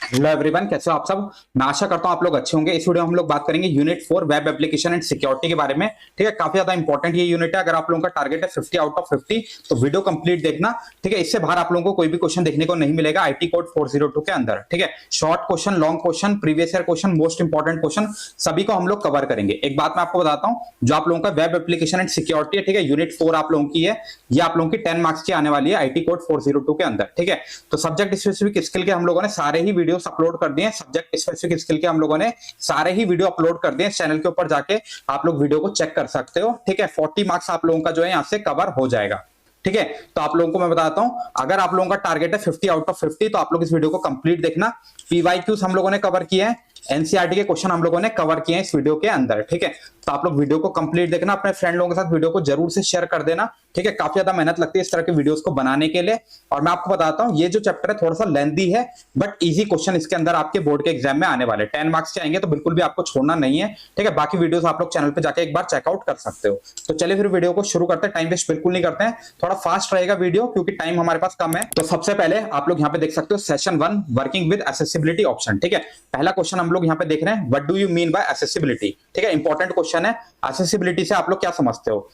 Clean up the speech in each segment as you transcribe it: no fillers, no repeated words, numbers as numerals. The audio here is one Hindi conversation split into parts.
हेलो एवरीवन, कैसे हो आप सब। मैं आशा करता हूं आप लोग अच्छे होंगे। इस वीडियो में हम लोग बात करेंगे unit 4 web application and security के बारे में। ठीक है, काफी ज्यादा इंपॉर्टेंट ये यूनिट है। अगर आप लोगों का टारगेट है 50 आउट ऑफ 50 तो वीडियो कंप्लीट देखना। ठीक है, इससे बाहर आप लोगों को कोई भी क्वेश्चन देखने को नहीं मिलेगा आईटी कोड 402 के अंदर। ठीक है, short question, long question, previous year question, most important question सभी को हम लोग कवर करेंगे। एक बात मैं आपको बताता हूं, जो आप लोगों का वेब एप्लीकेशन एंड सिक्योरिटी है, ठीक है, यूनिट 4 आप लोगों की है, ये आप लोगों की 10 मार्क्स की आने वाली है आईटी कोड 402 के अंदर। ठीक है, तो सब्जेक्ट स्पेसिफिक स्किल के हम लोगों ने सारे ही वीडियोस अपलोड कर दिए। सब्जेक्ट स्पेसिफिक स्किल के हम लोगों ने सारे ही वीडियो अपलोड कर दिए। चैनल के ऊपर जाके आप लोग वीडियो को चेक कर सकते हो। ठीक है, 40 मार्क्स आप लोगों का जो है यहां से कवर हो जाएगा। ठीक है, तो आप लोगों को मैं बताता हूं, अगर आप लोगों का टारगेट है 50 आउट ऑफ 50 तो आप लोग इस वीडियो को कंप्लीट देखना। पीवाईक्यूज हम लोगों ने कवर किए हैं, एनसीईआरटी के क्वेश्चन हम लोगों ने कवर किए हैं इस वीडियो के अंदर। ठीक है, तो आप लोग वीडियो को कंप्लीट देखना, अपने फ्रेंड लोगों के साथ वीडियो को जरूर से शेयर कर देना। ठीक है, काफी ज्यादा मेहनत लगती है इस तरह के वीडियोस को बनाने के लिए। और मैं आपको बताता हूं, ये जो चैप्टर है थोड़ा सा लेंथी है, बट इजी क्वेश्चन इसके अंदर आपके बोर्ड के एग्जाम में आने वाले 10 मार्क्स के आएंगे, तो बिल्कुल भी आपको छोड़ना नहीं है। ठीक है, बाकी वीडियोस आप लोग चैनल पे जाके एक बार चेकआउट कर सकते हो। तो चलिए फिर वीडियो को शुरू करते हैं, टाइम वेस्ट बिल्कुल नहीं करते हैं, थोड़ा फास्ट रहेगा वीडियो क्योंकि टाइम हमारे पास कम है। तो सबसे पहले आप लोग यहाँ पे देख सकते हो session 1 working with accessibility option. ठीक है, पहला क्वेश्चन हम लोग यहाँ पे देख रहे हैं, what do you mean by accessibility. ठीक है, इंपॉर्टेंट क्वेश्चन है। एक्सेसिबिलिटी से आप लोग क्या समझते हो?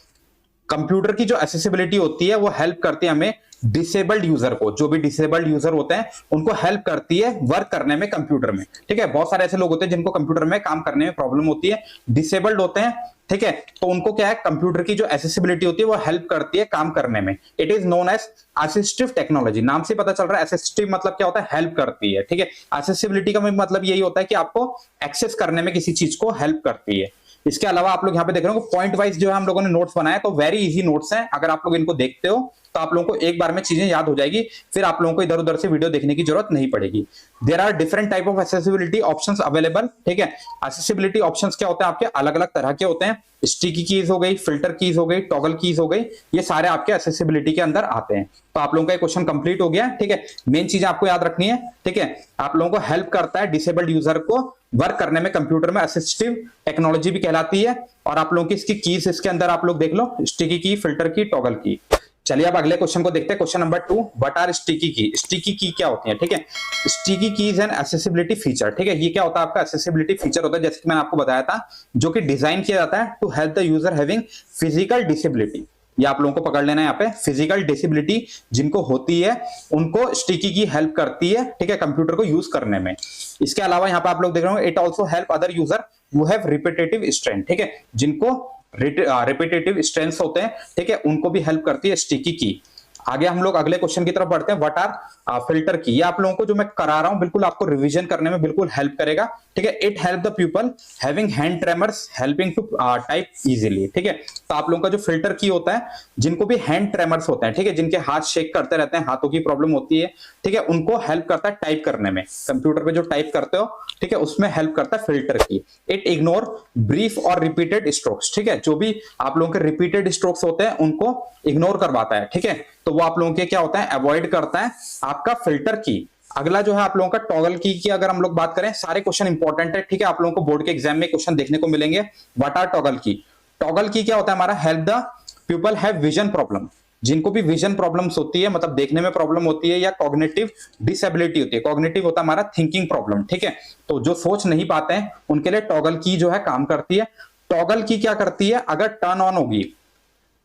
कंप्यूटर की जो एक्सेसिबिलिटी होती है वो हेल्प करती है हमें डिसेबल्ड यूजर को, जो भी डिसेबल्ड यूजर होते हैं उनको हेल्प करती है वर्क करने में कंप्यूटर में। ठीक है, बहुत सारे ऐसे लोग होते हैं जिनको कंप्यूटर में काम करने में प्रॉब्लम होती है, डिसेबल्ड होते हैं। ठीक है, तो उनको क्या है, कंप्यूटर की जो एक्सेसिबिलिटी होती है वो हेल्प करती है काम करने में। It is known as assistive technology. नाम से पता चल रहा है असिस्टिव मतलब क्या होता है, हेल्प करती है। ठीक है, एक्सेसिबिलिटी का मतलब यही होता है कि आपको एक्सेस करने में किसी चीज को हेल्प करती है। इसके अलावा आप लोग यहाँ पे देख रहे हो पॉइंट वाइज जो है हम लोगों ने नोट्स बनाए, तो वेरी इजी नोट्स हैं। अगर आप लोग इनको देखते हो तो आप लोगों को एक बार में चीजें याद हो जाएगी, फिर आप लोगों को इधर उधर से वीडियो देखने की जरूरत नहीं पड़ेगी। There are different type of accessibility options available. ठीक है, एक्सेसिबिलिटी ऑप्शंस क्या होते हैं आपके, अलग अलग तरह के होते हैं। स्टिकी कीज हो गई, फिल्टर कीज हो गई, टॉगल कीज हो गई, ये सारे आपके एक्सेसिबिलिटी के अंदर आते हैं। तो आप लोगों का क्वेश्चन कंप्लीट हो गया। ठीक है, मेन चीज आपको याद रखनी है। ठीक है, आप लोगों को हेल्प करता है डिसेबल्ड यूजर को वर्क करने में कंप्यूटर में, असिस्टिव टेक्नोलॉजी भी कहलाती है। और आप लोगों की इसकी कीज इसके अंदर आप लोग देख लो, sticky key, filter key, toggle key. चलिए अब अगले क्वेश्चन को देखते हैं। Question number 2, what are sticky key. Sticky key क्या होती है? ठीक है, sticky keys and accessibility feature. ठीक है, ये क्या होता है आपका एक्सेसिबिलिटी फीचर होता है, जैसे कि मैंने आपको बताया था, जो कि डिजाइन किया जाता है to help the user having physical disability. ये आप लोगों को पकड़ लेना है यहाँ पे, फिजिकल डिसेबिलिटी जिनको होती है उनको स्टिकी की हेल्प करती है। ठीक है, कंप्यूटर को यूज करने में। इसके अलावा यहाँ पे आप लोग देख रहे हो, it also help other user who have repetitive strength. ठीक है, जिनको रिपीटेटिव स्ट्रेंथ होते हैं, ठीक है, उनको भी हेल्प करती है स्टिकी की। आगे हम लोग अगले क्वेश्चन की तरफ बढ़ते हैं, व्हाट आर फिल्टर की। ये आप लोगों को जो मैं करा रहा हूं बिल्कुल आपको रिवीजन करने में बिल्कुल हेल्प करेगा। ठीक है, it help the people having hand tremors helping to type easily. ठीक है, तो आप लोगों का जो फिल्टर की होता है, जिनको भी हैंड ट्रेमर्स होते हैं, ठीक है, जिनके हाथ शेक करते रहते हैं, हाथों की प्रॉब्लम होती है, ठीक है, उनको हेल्प करता है टाइप करने में। कंप्यूटर पे जो टाइप करते हो, ठीक है, उसमें हेल्प करता है फिल्टर की। इट इग्नोर ब्रीफ और रिपीटेड स्ट्रोक्स। ठीक है, जो भी आप लोगों के रिपीटेड स्ट्रोक्स होते हैं उनको इग्नोर करवाता है। ठीक है, तो वो आप लोगों के क्या होता है, अवॉइड करता है आपका फिल्टर की। अगला जो है आप लोगों का टॉगल की अगर हम लोग बात करें, सारे क्वेश्चन इंपॉर्टेंट है। ठीक है, आप लोगों को बोर्ड के एग्जाम में क्वेश्चन देखने को मिलेंगे। व्हाट आर टॉगल की। टॉगल की क्या होता है हमारा, help the people have vision problem. जिनको भी विजन प्रॉब्लम्स होती है, मतलब देखने में प्रॉब्लम होती है, या कॉग्निटिव डिसेबिलिटी होती है। कॉग्निटिव होता है हमारा थिंकिंग प्रॉब्लम। ठीक है, तो जो सोच नहीं पाते हैं उनके लिए टॉगल की जो है काम करती है। टॉगल की क्या करती है, अगर टर्न ऑन होगी,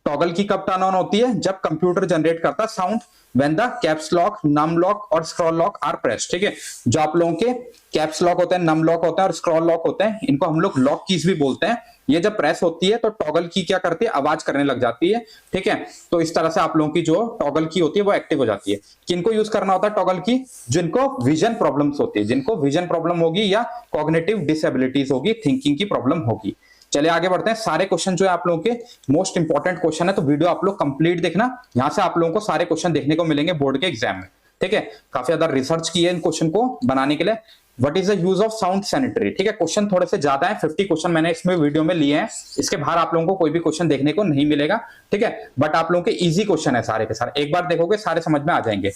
टॉगल की कब टर्न ऑन होती है, जब कंप्यूटर जनरेट करता है sound when the caps lock, num lock और स्क्रॉल लॉक आर प्रेस्ड। ठीक है, जो आप लोगों के कैप्स लॉक होते हैं, नम लॉक होता है और स्क्रॉल लॉक होते हैं, इनको हम लोग लॉक कीज भी बोलते हैं। ये जब प्रेस होती है तो टॉगल की क्या करती है, आवाज करने लग जाती है। ठीक है, तो इस तरह से आप लोगों की जो टॉगल की होती है वो एक्टिव हो जाती है। किनको यूज करना होता है टॉगल की, जिनको विजन प्रॉब्लम्स होती है, जिनको विजन प्रॉब्लम होगी या कॉग्निटिव डिसेबिलिटीज होगी, थिंकिंग की प्रॉब्लम होगी। चलिए आगे बढ़ते हैं। सारे क्वेश्चन जो है आप लोगों के मोस्ट इंपॉर्टेंट क्वेश्चन है, तो वीडियो आप लोग कंप्लीट देखना। यहां से आप लोगों को सारे क्वेश्चन देखने को मिलेंगे बोर्ड के एग्जाम में। ठीक है, काफी ज्यादा रिसर्च की है इन क्वेश्चन को बनाने के लिए। What is the use of sound sanitary. ठीक है, क्वेश्चन थोड़े से ज्यादा है, 50 क्वेश्चन मैंने इसमें वीडियो में लिए हैं। इसके बाहर आप लोगों को कोई भी क्वेश्चन देखने को नहीं मिलेगा। ठीक है, बट आप लोगों के इजी क्वेश्चन है सारे के सारे, एक बार देखोगे सारे समझ में आ जाएंगे।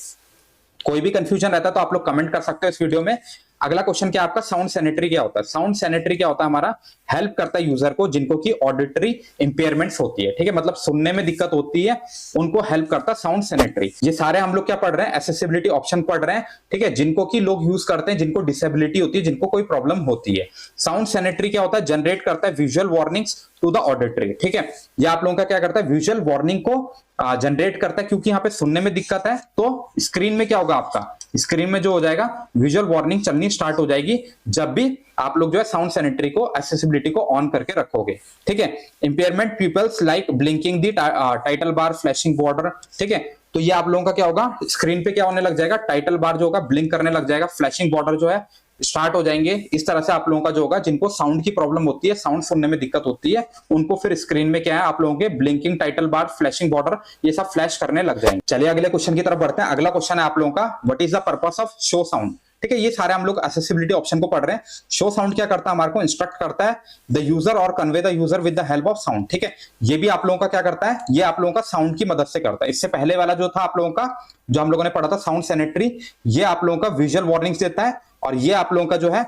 कोई भी कंफ्यूजन रहता है तो आप लोग कमेंट कर सकते हो इस वीडियो में। अगला क्वेश्चन क्या आपका, साउंड सैनिटरी क्या होता है? साउंड सैनिटरी क्या होता है हमारा, हेल्प करता है यूजर को जिनको की ऑडिटरी इंपेयरमेंट्स होती है, ठीक है, मतलब सुनने में दिक्कत होती है, उनको हेल्प करता है साउंड सैनिटरी। ये सारे हम लोग क्या पढ़ रहे हैं, एक्सेसिबिलिटी ऑप्शन पढ़ रहे हैं, ठीक है, जिनको की लोग यूज करते हैं, जिनको डिसेबिलिटी होती है, जिनको कोई प्रॉब्लम होती है। साउंड सैनिटरी क्या होता है, जनरेट करता है visual warnings to the auditory, ठीक है, ये आप लोगों का क्या करता है, विजुअल वार्निंग को जनरेट करता है, क्योंकि यहाँ पे सुनने में दिक्कत है तो स्क्रीन में क्या होगा आपका, स्क्रीन में जो हो जाएगा विजुअल वार्निंग चलनी स्टार्ट हो जाएगी जब भी आप लोग जो है साउंड सैनिटरी को, एक्सेसिबिलिटी को ऑन करके रखोगे, ठीक है। इंपेयरमेंट पीपल्स लाइक ब्लिंकिंग दी टाइटल बार, फ्लैशिंग बॉर्डर, ठीक है, तो ये आप लोगों का क्या होगा, स्क्रीन पे क्या होने लग जाएगा, टाइटल बार जो होगा ब्लिंक करने लग जाएगा, फ्लैशिंग बॉर्डर जो है स्टार्ट हो जाएंगे। इस तरह से आप लोगों का जो होगा, जिनको साउंड की प्रॉब्लम होती है, साउंड सुनने में दिक्कत होती है, उनको फिर स्क्रीन में क्या है, आप लोगों के blinking title bar, flashing border, ये सब फ्लैश करने लग जाएंगे। चलिए अगले क्वेश्चन की तरफ बढ़ते हैं। अगला क्वेश्चन है आप लोगों का, what is the purpose of show sound, ठीक है, ये सारे हम लोग एक्सेसिबिलिटी ऑप्शन को पढ़ रहे हैं। शो साउंड क्या करता है, हमारे को इंस्ट्रक्ट करता है द यूजर और convey the user with the help of sound, ठीक है, ये भी आप लोगों का क्या करता है, ये आप लोगों का साउंड की मदद से करता है। इससे पहले वाला जो था आप लोगों का, जो हम लोगों ने पढ़ा था साउंड सैनिटरी, ये आप लोगों का विजुअल वार्निंग्स देता है, और ये आप लोगों का जो है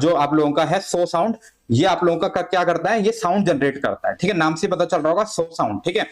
जो आप लोगों का है शो साउंड, ये आप लोगों का क्या करता है, ये साउंड जनरेट करता है, ठीक है, नाम से पता चल रहा होगा शो साउंड, ठीक है।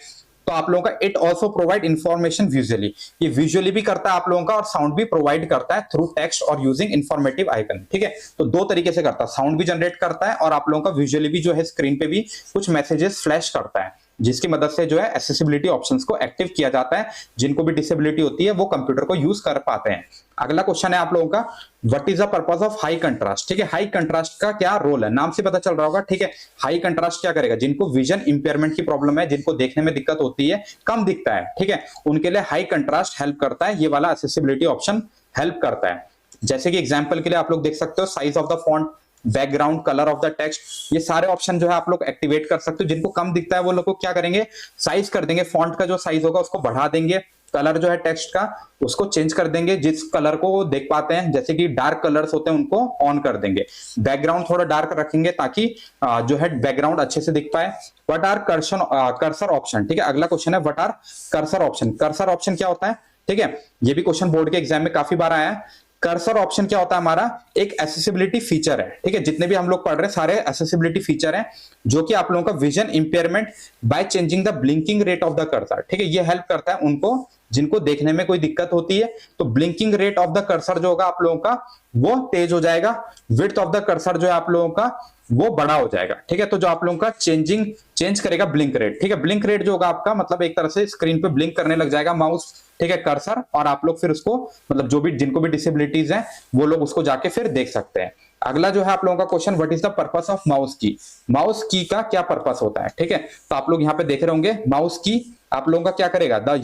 तो आप लोगों का it also provide information visually, ये विजुअली भी करता है आप लोगों का, और साउंड भी प्रोवाइड करता है थ्रू टेक्स्ट और यूजिंग इंफॉर्मेटिव आइकन, ठीक है। तो दो तरीके से करता है, साउंड भी जनरेट करता है और आप लोगों का विजुअली भी जो है स्क्रीन पे भी कुछ मैसेजेस फ्लैश करता है, जिसकी मदद से जो है एक्सेसिबिलिटी ऑप्शंस को एक्टिव किया जाता है, जिनको भी डिसेबिलिटी होती है वो कंप्यूटर को यूज कर पाते हैं। अगला क्वेश्चन है आप लोगों का, what is the purpose of high contrast, ठीक है, हाई कंट्रास्ट का क्या रोल है, नाम से पता चल रहा होगा, ठीक है। हाई कंट्रास्ट क्या करेगा, जिनको विजन इंपेयरमेंट की प्रॉब्लम है, जिनको देखने में दिक्कत होती है, कम दिखता है, ठीक है, उनके लिए हाई कंट्रास्ट हेल्प करता है, ये वाला एक्सेसिबिलिटी ऑप्शन हेल्प करता है। जैसे कि एग्जांपल के लिए आप लोग देख सकते हो, size of the font, background, colour of the text, ये सारे ऑप्शन जो है आप लोग एक्टिवेट कर सकते हो। जिनको कम दिखता है वो लोग को क्या करेंगे, साइज कर देंगे, फॉन्ट का जो साइज होगा उसको बढ़ा देंगे, कलर जो है टेक्स्ट का उसको चेंज कर देंगे, जिस कलर को वो देख पाते हैं, जैसे कि डार्क कलर्स होते हैं उनको ऑन कर देंगे, बैकग्राउंड थोड़ा डार्क रखेंगे ताकि जो है बैकग्राउंड अच्छे से दिख पाए। व्हाट आर कर्सर ऑप्शन, ठीक है, अगला क्वेश्चन है what are cursor option. Cursor option क्या होता है, ठीक है, ये भी क्वेश्चन बोर्ड के एग्जाम में काफी बार आया है। कर्सर ऑप्शन क्या होता है, हमारा एक एक्सेसिबिलिटी फीचर है, ठीक है, जितने भी हम लोग पढ़ रहे हैं सारे एक्सेसिबिलिटी फीचर हैं, जो कि आप लोगों का vision impairment by changing the blinking rate of the cursor, ठीक है, ये हेल्प करता है उनको जिनको देखने में कोई दिक्कत होती है, तो blinking rate of the cursor जो होगा आप लोगों का वो तेज हो जाएगा, विड्थ ऑफ द कर्सर जो है आप लोगों का वो बड़ा हो जाएगा, ठीक है। तो जो आप लोगों का चेंज करेगा ब्लिंक रेट, ठीक है, ब्लिंक रेट जो होगा आपका मतलब एक तरह से स्क्रीन पे ब्लिंक करने लग जाएगा माउस, ठीक है, कर्सर, और आप लोग फिर उसको मतलब जो भी जिनको भी डिसेबिलिटीज हैं वो लोग उसको जाके फिर देख सकते हैं। अगला जो है आप लोगों का question, what is the purpose of mouse की, माउस की का क्या पर्पस होता है, ठीक है, तो आप लोग यहाँ पे देख रहे होंगे माउस की आप लोगों का क्या करेगा, द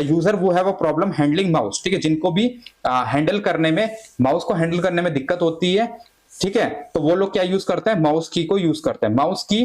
यूजर वो have a problem handling mouse, ठीक है, जिनको भी हैंडल करने में, माउस को हैंडल करने में दिक्कत होती है, ठीक है, तो वो लोग क्या यूज करते हैं, माउस की को यूज करते हैं। माउस की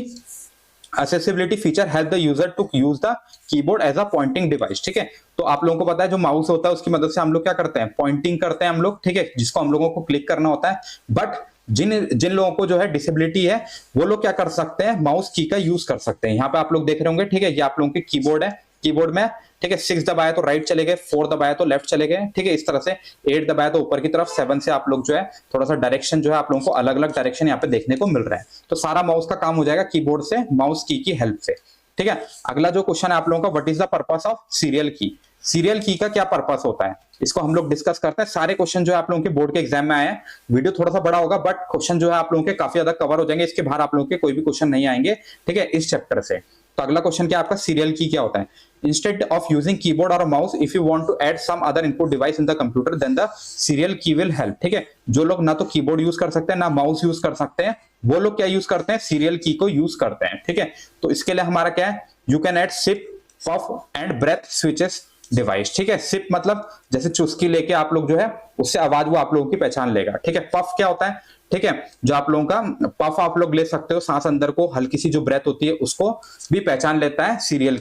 accessibility feature help the user to use the keyboard as a pointing device, ठीक है, तो आप लोगों को पता है जो माउस होता है उसकी मदद से हम लोग क्या करते हैं, पॉइंटिंग करते हैं हम लोग, ठीक है, जिसको हम लोगों को क्लिक करना होता है। बट जिन लोगों को जो है डिसेबिलिटी है वो लोग क्या कर सकते हैं, माउस की का यूज कर सकते हैं। यहाँ पे आप लोग देख रहे होंगे, ठीक है, ये आप लोगों के कीबोर्ड है, कीबोर्ड में, ठीक है, 6 दबाया तो राइट चले गए, 4 दबाया तो लेफ्ट चले गए, ठीक है, इस तरह से 8 दबाया तो ऊपर की तरफ, 7 से आप लोग जो है थोड़ा सा डायरेक्शन जो है आप लोगों को अलग अलग डायरेक्शन यहाँ पे देखने को मिल रहा है। तो सारा माउस का काम हो जाएगा कीबोर्ड से माउस की हेल्प से, ठीक है। अगला जो क्वेश्चन है आप लोगों का, what is the purpose of serial की, सीरियल की का क्या पर्पस होता है, इसको हम लोग डिस्कस करते हैं। सारे क्वेश्चन जो है आप लोगों के बोर्ड के एग्जाम में आए हैं, वीडियो थोड़ा सा बड़ा होगा बट क्वेश्चन जो है आप लोगों के काफी ज्यादा कवर हो जाएंगे, इसके बाहर आप लोगों के कोई भी क्वेश्चन नहीं आएंगे, ठीक है, इस चैप्टर से। तो अगला क्वेश्चन क्या आपका, सीरियल की क्या होता है, इंस्टेड ऑफ यूजिंग कीबोर्ड और mouse if you want to add some other input device in the computer then the serial key will help, ठीक है, जो लोग ना तो कीबोर्ड यूज कर सकते हैं ना माउस यूज कर सकते हैं, वो लोग क्या यूज करते हैं, सीरियल की को यूज करते हैं, ठीक है। तो इसके लिए हमारा क्या है, you can add sip, puff and breath switches device, ठीक है, सिप मतलब जैसे चुस्की लेके आप लोग जो है उससे आवाज वो आप लोगों की पहचान लेगा, ठीक है। पफ क्या होता है, ठीक है, जो आप लोगों का पफ आप लोग ले सकते हो, सांस अंदर को हल्की सी जो ब्रेथ होती है उसको भी पहचान लेता है सीरियल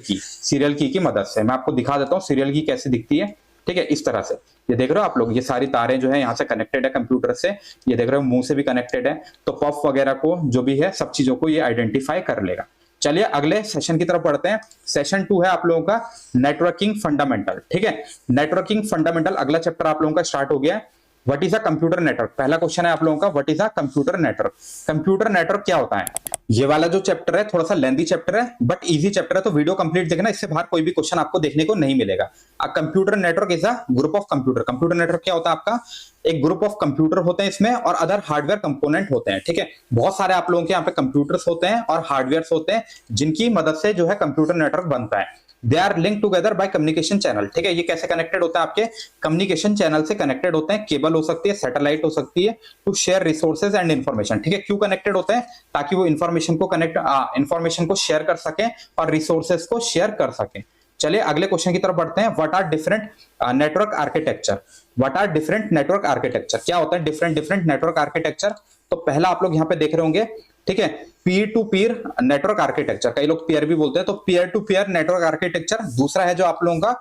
की मदद से। मैं आपको दिखा देता हूँ सीरियल की कैसे दिखती है, ठीक है, इस तरह से। ये देख रहे हो आप लोग, ये सारी तारें जो है यहाँ से कनेक्टेड है कंप्यूटर से, ये देख रहे हो मुंह से भी कनेक्टेड है, तो पफ वगैरह को जो भी है सब चीजों को ये आइडेंटिफाई कर लेगा। चलिए अगले सेशन की तरफ बढ़ते हैं। सेशन 2 है आप लोगों का नेटवर्किंग फंडामेंटल, ठीक है, नेटवर्किंग फंडामेंटल अगला चैप्टर आप लोगों का स्टार्ट हो गया है। What is a computer network? पहला क्वेश्चन है आप लोगों का, what is a computer network? Computer network क्या होता है? ये वाला जो चैप्टर है थोड़ा सा लेंथी चैप्टर है बट इजी चैप्टर है, तो वीडियो कंप्लीट देखना, इससे बाहर कोई भी क्वेश्चन आपको देखने को नहीं मिलेगा। A computer network is a group of computer. Computer network क्या होता है आपका? एक ग्रुप ऑफ कंप्यूटर होते हैं इसमें और अदर हार्डवेयर कंपोनेंट होते हैं, ठीक है। बहुत सारे आप लोगों के यहाँ पे कंप्यूटर्स होते हैं और हार्डवेयर होते हैं जिनकी मदद से जो है कंप्यूटर नेटवर्क बनता है। They are link together by communication channel, ठीक है। ये कैसे कनेक्टेड होता है? आपके कम्युनिकेशन चैनल से कनेक्टेड होते हैं। केबल हो सकती है, सैटेलाइट हो सकती है, to share resources and information, ठीक है। क्यों कनेक्टेड होते हैं? ताकि वो इंफॉर्मेशन को शेयर कर सके और रिसोर्सेज को शेयर कर सके। चलिए अगले क्वेश्चन की तरफ बढ़ते हैं। What are different network architecture? What are different network architecture? क्या होता है डिफरेंट नेटवर्क आर्किटेक्चर? तो पहला आप लोग यहाँ पे देख रहे होंगे, ठीक है, peer to peer network architecture. कई लोग पीयर भी बोलते हैं, तो peer to peer network architecture. दूसरा है जो आप लोगों का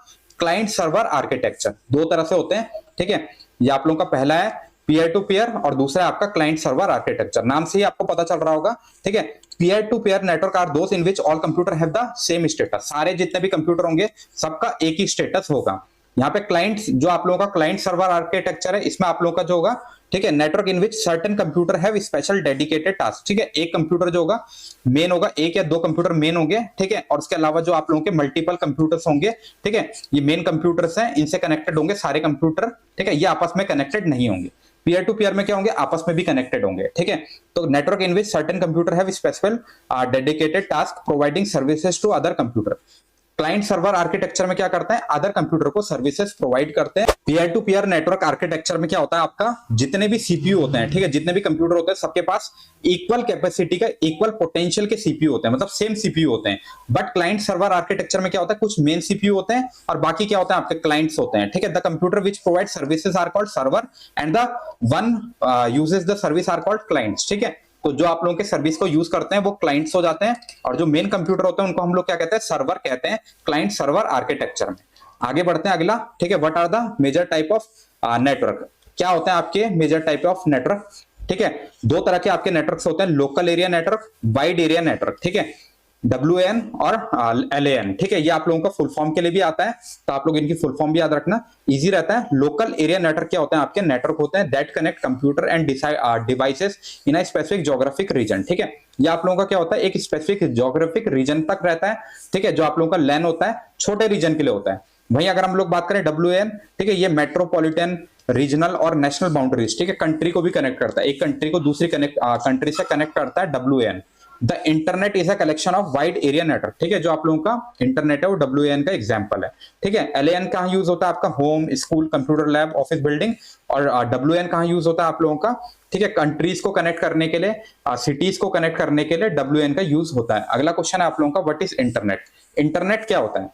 क्लाइंट सर्वर आर्किटेक्चर। दो तरह से होते हैं, ठीक है। ये आप लोगों का पहला है पीयर टू पीयर और दूसरा है आपका क्लाइंट सर्वर आर्किटेक्चर। नाम से ही आपको पता चल रहा होगा, ठीक है। Peer to peer network are those in which all computer have the same status. सारे जितने भी कंप्यूटर होंगे सबका एक ही स्टेटस होगा। यहाँ पे क्लाइंट जो आप लोगों का क्लाइंट सर्वर आर्किटेक्चर है, इसमें आप लोगों का जो होगा, ठीक है, network in which certain computer have special dedicated task, ठीक है। एक कंप्यूटर जो होगा मेन होगा, एक या दो कंप्यूटर मेन होंगे, ठीक है। और उसके अलावा जो आप लोगों के मल्टीपल कंप्यूटर्स होंगे, ठीक है, ये मेन कंप्यूटर्स हैं, इनसे कनेक्टेड होंगे सारे कंप्यूटर, ठीक है। ये आपस में कनेक्टेड नहीं होंगे। पीयर टू पीयर में क्या होंगे? आपस में भी कनेक्टेड होंगे, ठीक है। तो network in which certain computer have special dedicated task providing services to other computer. Client server architecture में क्या करते हैं? अदर कंप्यूटर को सर्विसेज प्रोवाइड करते हैं। Peer to peer network architecture में क्या होता है आपका? जितने भी सीपीयू होते हैं, ठीक है, जितने भी कंप्यूटर होते हैं सबके पास इक्वल कैपेसिटी का, इक्वल पोटेंशियल के सीपीयू होते हैं, मतलब सेम सीपीयू होते हैं। बट क्लाइंट सर्वर आर्किटेक्चर में क्या होता है? कुछ मेन सीपीयू होते हैं और बाकी क्या होता है? आपके क्लाइंट्स होते हैं, ठीक है। The computer which provide services are called server and the one uses the service are called clients, ठीक है। तो जो आप लोगों के सर्विस को यूज करते हैं वो क्लाइंट्स हो जाते हैं और जो मेन कंप्यूटर होते हैं उनको हम लोग क्या कहते हैं? सर्वर कहते हैं, क्लाइंट सर्वर आर्किटेक्चर में। आगे बढ़ते हैं अगला, ठीक है। What are the major type of network? क्या होते हैं आपके मेजर टाइप ऑफ नेटवर्क? ठीक है, दो तरह के आपके नेटवर्क्स होते हैं, local area network, wide area network, ठीक है। WAN और LAN, ठीक है। ये आप लोगों का फुल फॉर्म के लिए भी आता है, तो आप लोग इनकी फुल फॉर्म भी याद रखना, इजी रहता है। लोकल एरिया नेटवर्क क्या होते हैं? आपके नेटवर्क होते हैं that connect computer and devices in a specific geographic region, ठीक है। ये आप लोगों का क्या होता है? एक स्पेसिफिक ज्योग्राफिक रीजन तक रहता है, ठीक है। जो आप लोगों का LAN होता है छोटे रीजन के लिए होता है। वहीं अगर हम लोग बात करें WAN, ठीक है, ये मेट्रोपॉलिटन, रीजनल और नेशनल बाउंड्रीज, ठीक है, कंट्री को भी कनेक्ट करता है, एक कंट्री को दूसरी कंट्री से कनेक्ट करता है WAN। The internet is a collection of wide area network, ठीक है। जो आप लोगों का इंटरनेट है वो WAN का एग्जांपल है, ठीक है। LAN कहाँ यूज होता है? आपका home, school, computer lab, office building. और WAN कहाँ यूज होता है आप लोगों का? ठीक है, कंट्रीज को कनेक्ट करने के लिए, सिटीज को कनेक्ट करने के लिए WAN का यूज होता है। अगला क्वेश्चन है आप लोगों का, व्हाट इज इंटरनेट? इंटरनेट क्या होता है?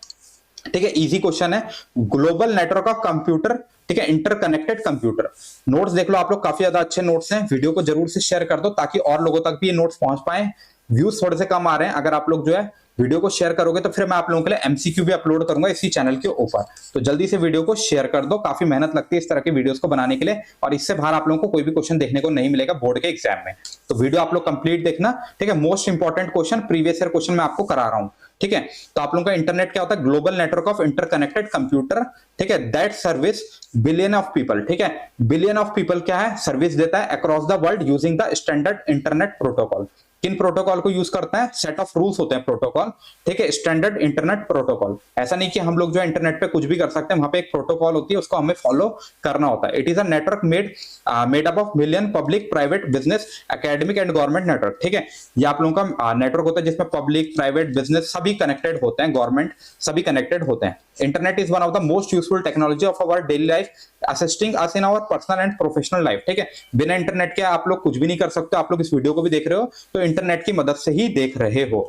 ठीक है, इजी क्वेश्चन है। ग्लोबल नेटवर्क ऑफ कंप्यूटर, ठीक है, इंटरकनेक्टेड कंप्यूटर। नोट्स देख लो आप लोग, काफी ज्यादा अच्छे नोट्स हैं, वीडियो को जरूर से शेयर कर दो ताकि और लोगों तक भी ये नोट्स पहुंच पाए। व्यूज थोड़े से कम आ रहे हैं, अगर आप लोग जो है वीडियो को शेयर करोगे तो फिर मैं आप लोगों के लिए MCQ भी अपलोड करूंगा इसी चैनल के ऊपर। तो जल्दी से वीडियो को शेयर कर दो, काफी मेहनत लगती है इस तरह की वीडियोस को बनाने के लिए और इससे बाहर आप लोगों को कोई भी क्वेश्चन देखने को नहीं मिलेगा बोर्ड के एग्जाम में। तो वीडियो आप लोग कंप्लीट देखना, ठीक है। Most important question, previous year question मैं आपको करा रहा हूं, ठीक है। तो आप लोगों का इंटरनेट क्या होता है? Global network of interconnected computer, ठीक है, that service billion of people, ठीक है। बिलियन ऑफ पीपल क्या है? सर्विस देता है across the world using the standard internet protocol. किन प्रोटोकॉल को यूज करता है? सेट ऑफ रूल्स होते हैं प्रोटोकॉल, ठीक है, स्टैंडर्ड इंटरनेट प्रोटोकॉल। ऐसा नहीं कि हम लोग जो है इंटरनेट पे कुछ भी कर सकते हैं, वहां पे एक प्रोटोकॉल होती है, उसको हमें फॉलो करना होता है। It is a network made up of million public, private, business, academic and government network, ठीक है। ये आप लोगों का नेटवर्क होता है जिसमें पब्लिक, प्राइवेट, बिजनेस सभी कनेक्टेड होते हैं, गवर्नमेंट सभी कनेक्टेड होते हैं। Internet is one of the most useful technology of our daily life, assisting us in our personal and professional life, ठीक है। बिना इंटरनेट के आप लोग कुछ भी नहीं कर सकते। आप लोग इस वीडियो को भी देख रहे हो तो इंटरनेट की मदद से ही देख रहे हो।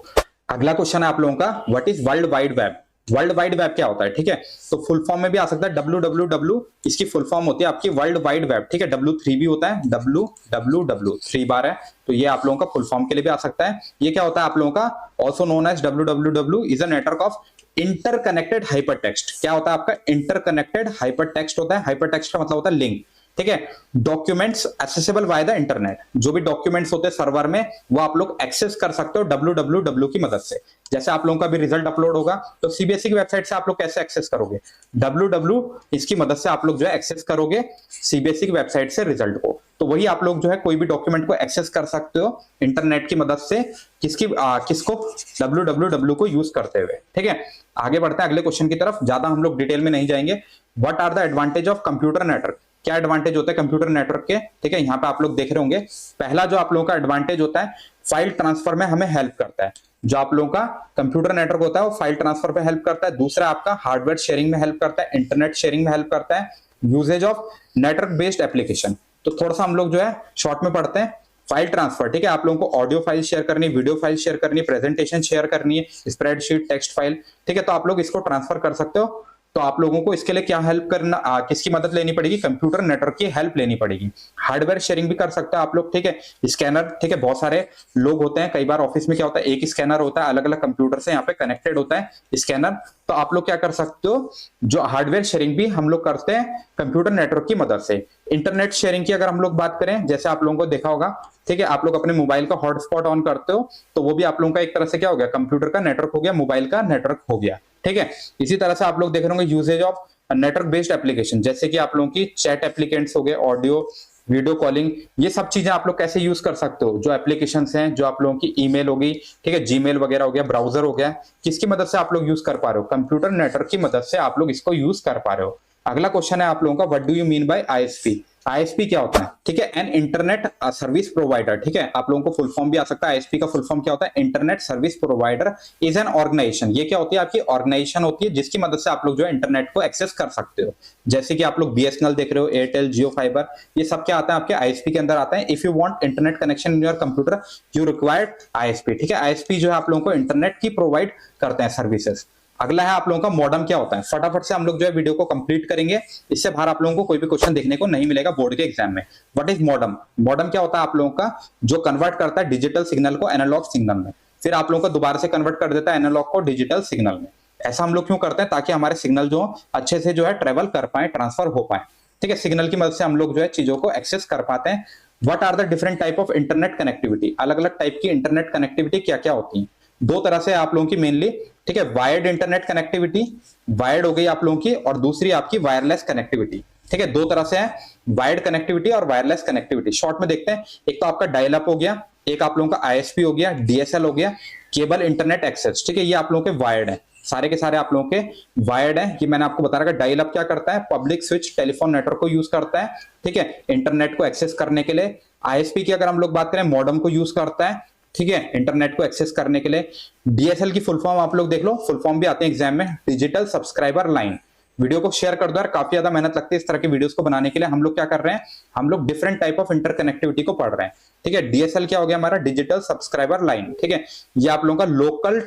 अगला क्वेश्चन है आप लोगों का, what is world wide web? World wide web क्या होता है? ठीक है, तो फुल फॉर्म में भी आ सकता है WWW, इसकी फुल फॉर्म होती है आपकी वर्ल्ड वाइड वेब, ठीक है। W3 भी होता है, WWW 3 बार है, तो ये आप लोगों का फुल फॉर्म के लिए भी आ सकता है। ये क्या होता है आप लोगों का? Also known as WWW is a network of interconnected hypertext. क्या होता है आपका? इंटरकनेक्टेड हाइपरटेक्स्ट होता है। हाइपरटेक्स्ट का मतलब होता है लिंक, ठीक है। Documents accessible by the internet, जो भी डॉक्यूमेंट्स होते हैं सर्वर में वो आप लोग एक्सेस कर सकते हो www की मदद से। जैसे आप लोगों का भी रिजल्ट अपलोड होगा तो सीबीएसई की वेबसाइट से आप लोग कैसे एक्सेस करोगे, www इसकी मदद से आप लोग जो है एक्सेस करोगे सीबीएसई की वेबसाइट से रिजल्ट को। तो वही आप लोग जो है कोई भी डॉक्यूमेंट को एक्सेस कर सकते हो इंटरनेट की मदद से, किसको, www को यूज करते हुए। ठीक है, आगे बढ़ते हैं अगले क्वेश्चन की तरफ, ज्यादा हम लोग डिटेल में नहीं जाएंगे। What are the advantage of computer network, क्या एडवांटेज होता है कंप्यूटर नेटवर्क के। ठीक है, यहाँ पे आप लोग देख रहे होंगे, पहला जो आप लोगों का एडवांटेज होता है फाइल ट्रांसफर में हमें हेल्प करता है। जो आप लोगों का कंप्यूटर नेटवर्क होता है वो फाइल ट्रांसफर पे हेल्प करता है। दूसरा आपका हार्डवेयर शेयरिंग में हेल्प करता है, इंटरनेट शेयरिंग में हेल्प करता है। Usage of network based application, तो थोड़ा सा हम लोग जो है शॉर्ट में पढ़ते हैं। फाइल ट्रांसफर, ठीक है, आप लोगों को ऑडियो फाइल शेयर करनी, वीडियो फाइल शेयर करनी, प्रेजेंटेशन शेयर करनी है, स्प्रेडशीट, टेक्स्ट फाइल, ठीक है, तो आप लोग इसको ट्रांसफर कर सकते हो। तो आप लोगों को इसके लिए क्या हेल्प करना, किसकी मदद लेनी पड़ेगी, कंप्यूटर नेटवर्क की हेल्प लेनी पड़ेगी। हार्डवेयर शेयरिंग भी कर सकते हो आप लोग, ठीक है, स्कैनर, ठीक है, बहुत सारे लोग होते हैं, कई बार ऑफिस में क्या होता है एक स्कैनर होता है, अलग अलग कंप्यूटर से यहाँ पे कनेक्टेड होता है स्कैनर, तो आप लोग क्या कर सकते हो, जो हार्डवेयर शेयरिंग भी हम लोग करते हैं कंप्यूटर नेटवर्क की मदद से। इंटरनेट शेयरिंग की अगर हम लोग बात करें, जैसे आप लोगों को देखा होगा, ठीक है, आप लोग अपने मोबाइल का हॉटस्पॉट ऑन करते हो तो वो भी आप लोगों का एक तरह से क्या हो गया, कंप्यूटर का नेटवर्क हो गया, मोबाइल का नेटवर्क हो गया। ठीक है, इसी तरह से आप लोग देख रहे होंगे usage of network based application, जैसे कि आप लोगों की चैट एप्लीकेंट्स हो गए, ऑडियो वीडियो कॉलिंग, ये सब चीजें आप लोग कैसे यूज कर सकते हो, जो एप्लीकेशंस हैं, जो आप लोगों की ईमेल होगी, ठीक है, जीमेल वगैरह हो गया, ब्राउजर हो गया, किसकी मदद से आप लोग यूज कर पा रहे हो, कंप्यूटर नेटवर्क की मदद से आप लोग इसको यूज कर पा रहे हो। अगला क्वेश्चन है आप लोगों का, what do you mean by ISP. ISP क्या होता है, ठीक है, एन इंटरनेट सर्विस प्रोवाइडर, ठीक है, आप लोगों को फुल फॉर्म भी आ सकता है। आईएसपी का फुल फॉर्म क्या होता है, internet service provider is an organisation, ये क्या होती है, आपकी ऑर्गेनाइजेशन होती है जिसकी मदद से आप लोग जो है इंटरनेट को एक्सेस कर सकते हो। जैसे कि आप लोग बीएसएनएल देख रहे हो, एयरटेल, जियो फाइबर, ये सब क्या आता है, आपके आईएसपी के अंदर आता है। If you want internet connection in your computer you required ISP, ठीक है, आईएसपी जो है आप लोगों को इंटरनेट की प्रोवाइड करते हैं सर्विसेज। अगला है आप लोगों का मॉडम क्या होता है, फटाफट से हम लोग जो है वीडियो को कंप्लीट करेंगे, इससे बाहर आप लोगों को कोई भी क्वेश्चन देखने को नहीं मिलेगा बोर्ड के एग्जाम में। व्हाट इज मॉडम, मॉडम क्या होता है आप लोगों का, जो कन्वर्ट करता है डिजिटल सिग्नल को एनालॉग सिग्नल में, फिर आप लोगों को दोबारा से कन्वर्ट कर देता है एनालॉग को डिजिटल सिग्नल में। ऐसा हम लोग क्यों करते हैं, ताकि हमारे सिग्नल जो अच्छे से जो है ट्रेवल कर पाए, ट्रांसफर हो पाए। ठीक है, सिग्नल की मदद से हम लोग जो है चीजों को एक्सेस कर पाते हैं। What are the different type of internet connectivity, अलग अलग टाइप की इंटरनेट कनेक्टिविटी क्या क्या होती है, दो तरह से आप लोगों की मेनली, ठीक है, वायर्ड इंटरनेट कनेक्टिविटी, वायर्ड हो गई आप लोगों की, और दूसरी आपकी वायरलेस कनेक्टिविटी। ठीक है, दो तरह से है, वायर्ड कनेक्टिविटी और वायरलेस कनेक्टिविटी। शॉर्ट में देखते हैं, एक तो आपका डायल अप हो गया, एक आप लोगों का आईएसपी हो गया, डीएसएल हो गया, केबल इंटरनेट एक्सेस, ठीक है, ये आप लोगों के वायर्ड है, सारे के सारे आप लोगों के वायर्ड है। कि मैंने आपको बता रहा, डायल अप क्या करता है, पब्लिक स्विच टेलीफोन नेटवर्क को यूज करता है, ठीक है, इंटरनेट को एक्सेस करने के लिए। आईएसपी की अगर हम लोग बात करें, मॉडम को यूज करता है, ठीक है, इंटरनेट को एक्सेस करने के लिए। डीएसएल की फुल फॉर्म आप लोग देख लो, फुल फॉर्म भी आते हैं एग्जाम में, डिजिटल सब्सक्राइबर लाइन। वीडियो को शेयर कर दो यार, काफी ज्यादा मेहनत लगती है इस तरह की वीडियोस को बनाने के लिए। हम लोग क्या कर रहे हैं, हम लोग डिफरेंट टाइप ऑफ इंटरकनेक्टिविटी को पढ़ रहे हैं। ठीक है, डीएसएल क्या हो गया हमारा, डिजिटल सब्सक्राइबर लाइन, ठीक है, ये आप लोगों का लोकल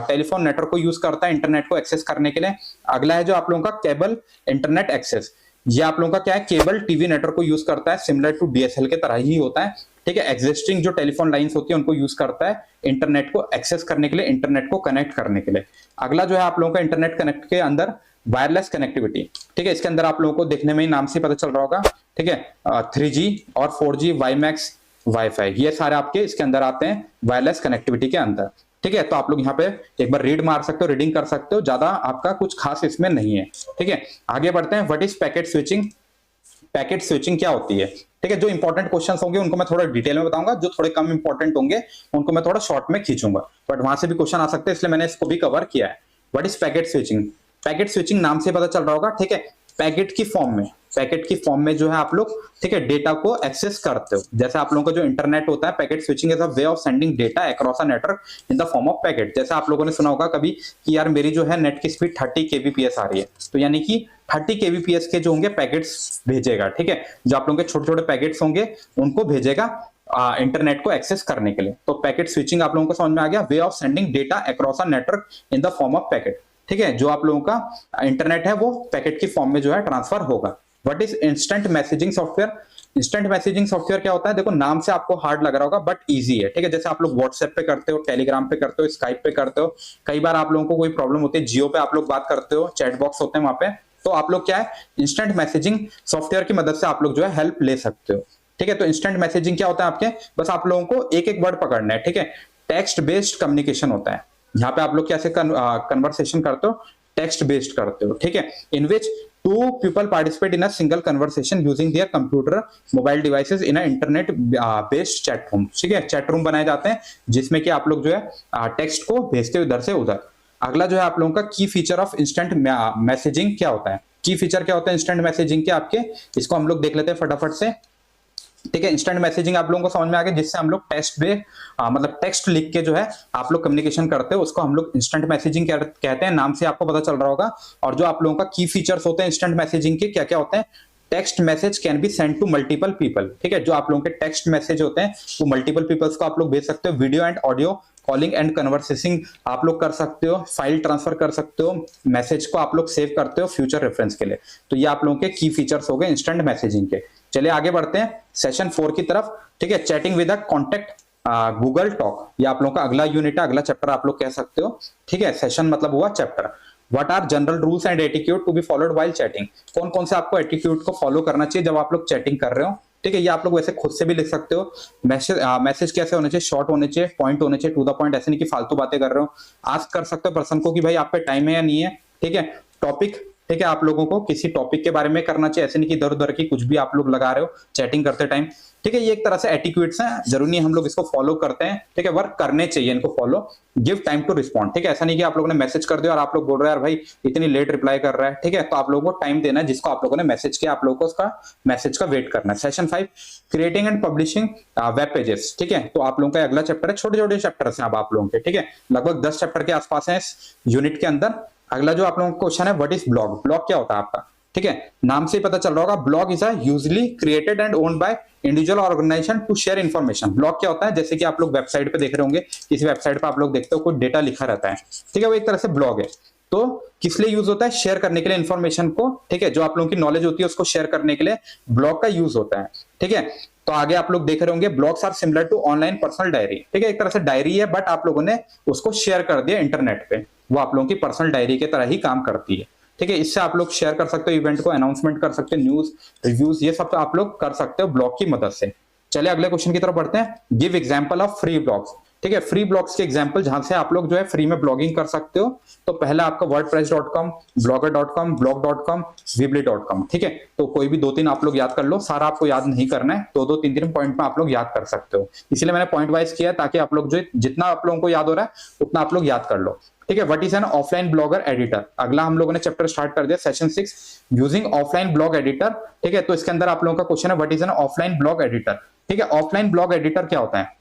टेलीफोन नेटवर्क को यूज करता है इंटरनेट को एक्सेस करने के लिए। अगला है जो आप लोगों का केबल इंटरनेट एक्सेस, ये आप लोगों का क्या है, केबल टीवी नेटवर्क को यूज करता है, सिमिलर टू डीएसएल के तरह ही होता है। ठीक है, एग्जिस्टिंग जो टेलीफोन लाइंस होती है उनको यूज करता है इंटरनेट को एक्सेस करने के लिए, इंटरनेट को कनेक्ट करने के लिए। अगला जो है आप लोगों का इंटरनेट कनेक्ट के अंदर वायरलेस कनेक्टिविटी, ठीक है, इसके अंदर आप लोगों को देखने में ही नाम से पता चल रहा होगा, ठीक है, 3G और 4G, वाईमैक्स, वाईफाई, ये सारे आपके इसके अंदर आते हैं वायरलेस कनेक्टिविटी के अंदर। ठीक है, तो आप लोग यहाँ पे एक बार रीड मार सकते हो, रीडिंग कर सकते हो, ज्यादा आपका कुछ खास इसमें नहीं है। ठीक है, आगे बढ़ते हैं, what is packet switching, packet switching क्या होती है। ठीक है, जो इंपॉर्टेंट क्वेश्चंस होंगे उनको मैं थोड़ा डिटेल में बताऊंगा, जो थोड़े कम इंपॉर्टेंट होंगे उनको मैं थोड़ा शॉर्ट में खींचूंगा, बट वहां से भी क्वेश्चन आ सकते हैं, इसलिए मैंने इसको भी कवर किया है। What is packet switching, packet switching नाम से पता चल रहा होगा, ठीक है, पैकेट की फॉर्म में, पैकेट की फॉर्म में जो है आप लोग, ठीक है, डेटा को एक्सेस करते हो। जैसे आप लोगों का जो इंटरनेट होता है, packet switching is a way of sending data across a network in the form of packet. जैसे आप लोगों ने सुना होगा कभी कि यार मेरी जो है नेट की स्पीड 30 kbps आ रही है, तो यानी कि 30 kbps के जो होंगे पैकेट्स भेजेगा। ठीक है, जो आप लोगों के छोटे छोटे पैकेट्स होंगे उनको भेजेगा इंटरनेट को एक्सेस करने के लिए। तो पैकेट स्विचिंग आप लोगों को समझ में आ गया, way of sending data across a network in the form of packet. ठीक है, जो आप लोगों का इंटरनेट है वो पैकेट की फॉर्म में जो है ट्रांसफर होगा। What is instant messaging software, instant messaging software क्या होता है, देखो नाम से आपको हार्ड लग रहा होगा बट इजी है। ठीक है, जैसे आप लोग व्हाट्सएप पे करते हो, टेलीग्राम पे करते हो, स्काइप पे करते हो, कई बार आप लोगों को कोई प्रॉब्लम होती है, जियो पे आप लोग बात करते हो, चैट बॉक्स होते हैं वहां पे, तो आप लोग क्या है इंस्टेंट मैसेजिंग सॉफ्टवेयर की मदद से आप लोग जो है हेल्प ले सकते हो। ठीक है, तो इंस्टेंट मैसेजिंग क्या होता है आपके, बस आप लोगों को एक एक वर्ड पकड़ना है। ठीक है, टेक्स्ट बेस्ड कम्युनिकेशन होता है, यहाँ पे आप लोग कैसे कन्वर्सेशन करते हो, टेक्स्ट बेस्ड करते हो। ठीक है, in which two people participate in a single conversation using their computer mobile devices in a internet based chat room. ठीक है, चैट रूम बनाए जाते हैं जिसमें कि आप लोग जो है टेक्स्ट को भेजते हो इधर से उधर। अगला जो है आप लोगों का की फीचर ऑफ इंस्टेंट मैसेजिंग क्या होता है, की फीचर क्या होता है इंस्टेंट मैसेजिंग के आपके, इसको हम लोग देख लेते हैं फटाफट से। ठीक है, इंस्टेंट मैसेजिंग आप लोगों को समझ में आ गया, जिससे हम लोग टेक्स्ट पे मतलब टेक्स्ट लिख के जो है आप लोग कम्युनिकेशन करते हो, उसको हम लोग इंस्टेंट मैसेजिंग कहते हैं, नाम से आपको पता चल रहा होगा। और जो आप लोगों का की फीचर्स होते हैं इंस्टेंट मैसेजिंग के क्या क्या होते हैं, text message can be send to multiple people. ठीक है, जो आप लोगों के टेक्स्ट मैसेज होते हैं वो मल्टीपल पीपल्स को आप लोग भेज सकते हो। Video and audio calling and conversing आप लोग कर सकते हो, फाइल ट्रांसफर कर सकते हो, मैसेज को आप लोग सेव करते हो फ्यूचर रेफरेंस के लिए। तो ये आप लोगों के की फीचर्स हो गए इंस्टेंट मैसेजिंग के। चलिए आगे बढ़ते हैं सेशन 4 की तरफ। ठीक है, chatting with a contact Google talk, ये आप लोगों का अगला यूनिट है, अगला चैप्टर आप लोग कह सकते हो। ठीक है, सेशन मतलब हुआ chapter. What are general rules and etiquette to be followed while chatting, कौन कौन से आपको एटिक्यूड को फॉलो करना चाहिए जब आप लोग चैटिंग कर रहे हो। ठीक है, ये आप लोग वैसे खुद से भी लिख सकते हो। मैसेज कैसे होने चाहिए, शॉर्ट होने चाहिए, पॉइंट होने चाहिए, टू द पॉइंट, ऐसे नहीं कि फालतू बातें कर रहे हो। आस्क कर सकते हो पर्सन को कि भाई आप पे टाइम है या नहीं है। ठीक है, टॉपिक, ठीक है, आप लोगों को किसी टॉपिक के बारे में करना चाहिए, ऐसे नहीं कि इधर उधर की कुछ भी आप लोग लगा रहे हो चैटिंग करते टाइम। ठीक है, ये एक तरह से एटिक्यूट्स हैं, जरूरी नहीं हम लोग इसको फॉलो करते हैं। ठीक है, वर्क करने चाहिए इनको follow. Give time to respond, ठीक है, ऐसा नहीं कि आप लोगों ने मैसेज कर दिया और आप लोग बोल रहे हैं यार भाई इतनी लेट रिप्लाई कर रहा है। ठीक है, तो आप लोगों को टाइम देना है, जिसको आप लोगों ने मैसेज किया आप लोगों को उसका मैसेज का वेट करना है। Session 5 creating and publishing web pages. ठीक है, तो आप लोगों का अगला चैप्टर है, छोटे छोटे चैप्टर्स हैं अब आप लोगों के। ठीक है, लगभग 10 चैप्टर के आसपास है इस यूनिट के अंदर। अगला जो आप लोगों का क्वेश्चन है, व्हाट इज ब्लॉग, ब्लॉग क्या होता है आपका। ठीक है, नाम से ही पता चल रहा होगा, blog is a usually created and owned by individual organisation to share information. Blog क्या होता है, जैसे कि आप लोग वेबसाइट पे देख रहे होंगे, किसी वेबसाइट पे आप लोग देखते हो कोई डेटा लिखा रहता है। ठीक है, वो एक तरह से ब्लॉग है। तो किस लिए यूज होता है, शेयर करने के लिए इन्फॉर्मेशन को। ठीक है, जो आप लोगों की नॉलेज होती है उसको शेयर करने के लिए ब्लॉग का यूज होता है। ठीक है, तो आगे आप लोग देख रहे होंगे, blogs are similar to online personal diary. ठीक है, एक तरह से डायरी है, बट आप लोगों ने उसको शेयर कर दिया इंटरनेट पे, वो आप लोगों की पर्सनल डायरी की तरह ही काम करती है। ठीक है, इससे आप लोग शेयर कर सकते हो इवेंट को, अनाउंसमेंट कर सकते हो, न्यूज रिव्यूज, ये सब आप लोग कर सकते हो ब्लॉग की मदद से। चलिए अगले क्वेश्चन की तरफ बढ़ते हैं। Give example of free blogs. ठीक है, फ्री ब्लॉग्स के एग्जांपल जहां से आप लोग जो है फ्री में ब्लॉगिंग कर सकते हो। तो पहला आपका wordpress.com, blogger.com, blog.com, weebly.com। ठीक है, तो कोई भी 2-3 आप लोग याद कर लो, सारा आपको याद नहीं करना है, 2-2 3-3 पॉइंट में आप लोग याद कर सकते हो। इसलिए मैंने पॉइंट वाइज किया है ताकि आप लोग जो जितना आप लोगों को याद हो रहा है उतना आप लोग याद कर लो। ठीक है, what is an offline blogger editor, अगला हम लोगों ने चैप्टर स्टार्ट कर दिया, session 6 using offline blog editor. ठीक है, तो इसके अंदर आप लोगों का क्वेश्चन है, what is an offline blog editor. ठीक है, ऑफलाइन ब्लॉग एडिटर क्या होता है,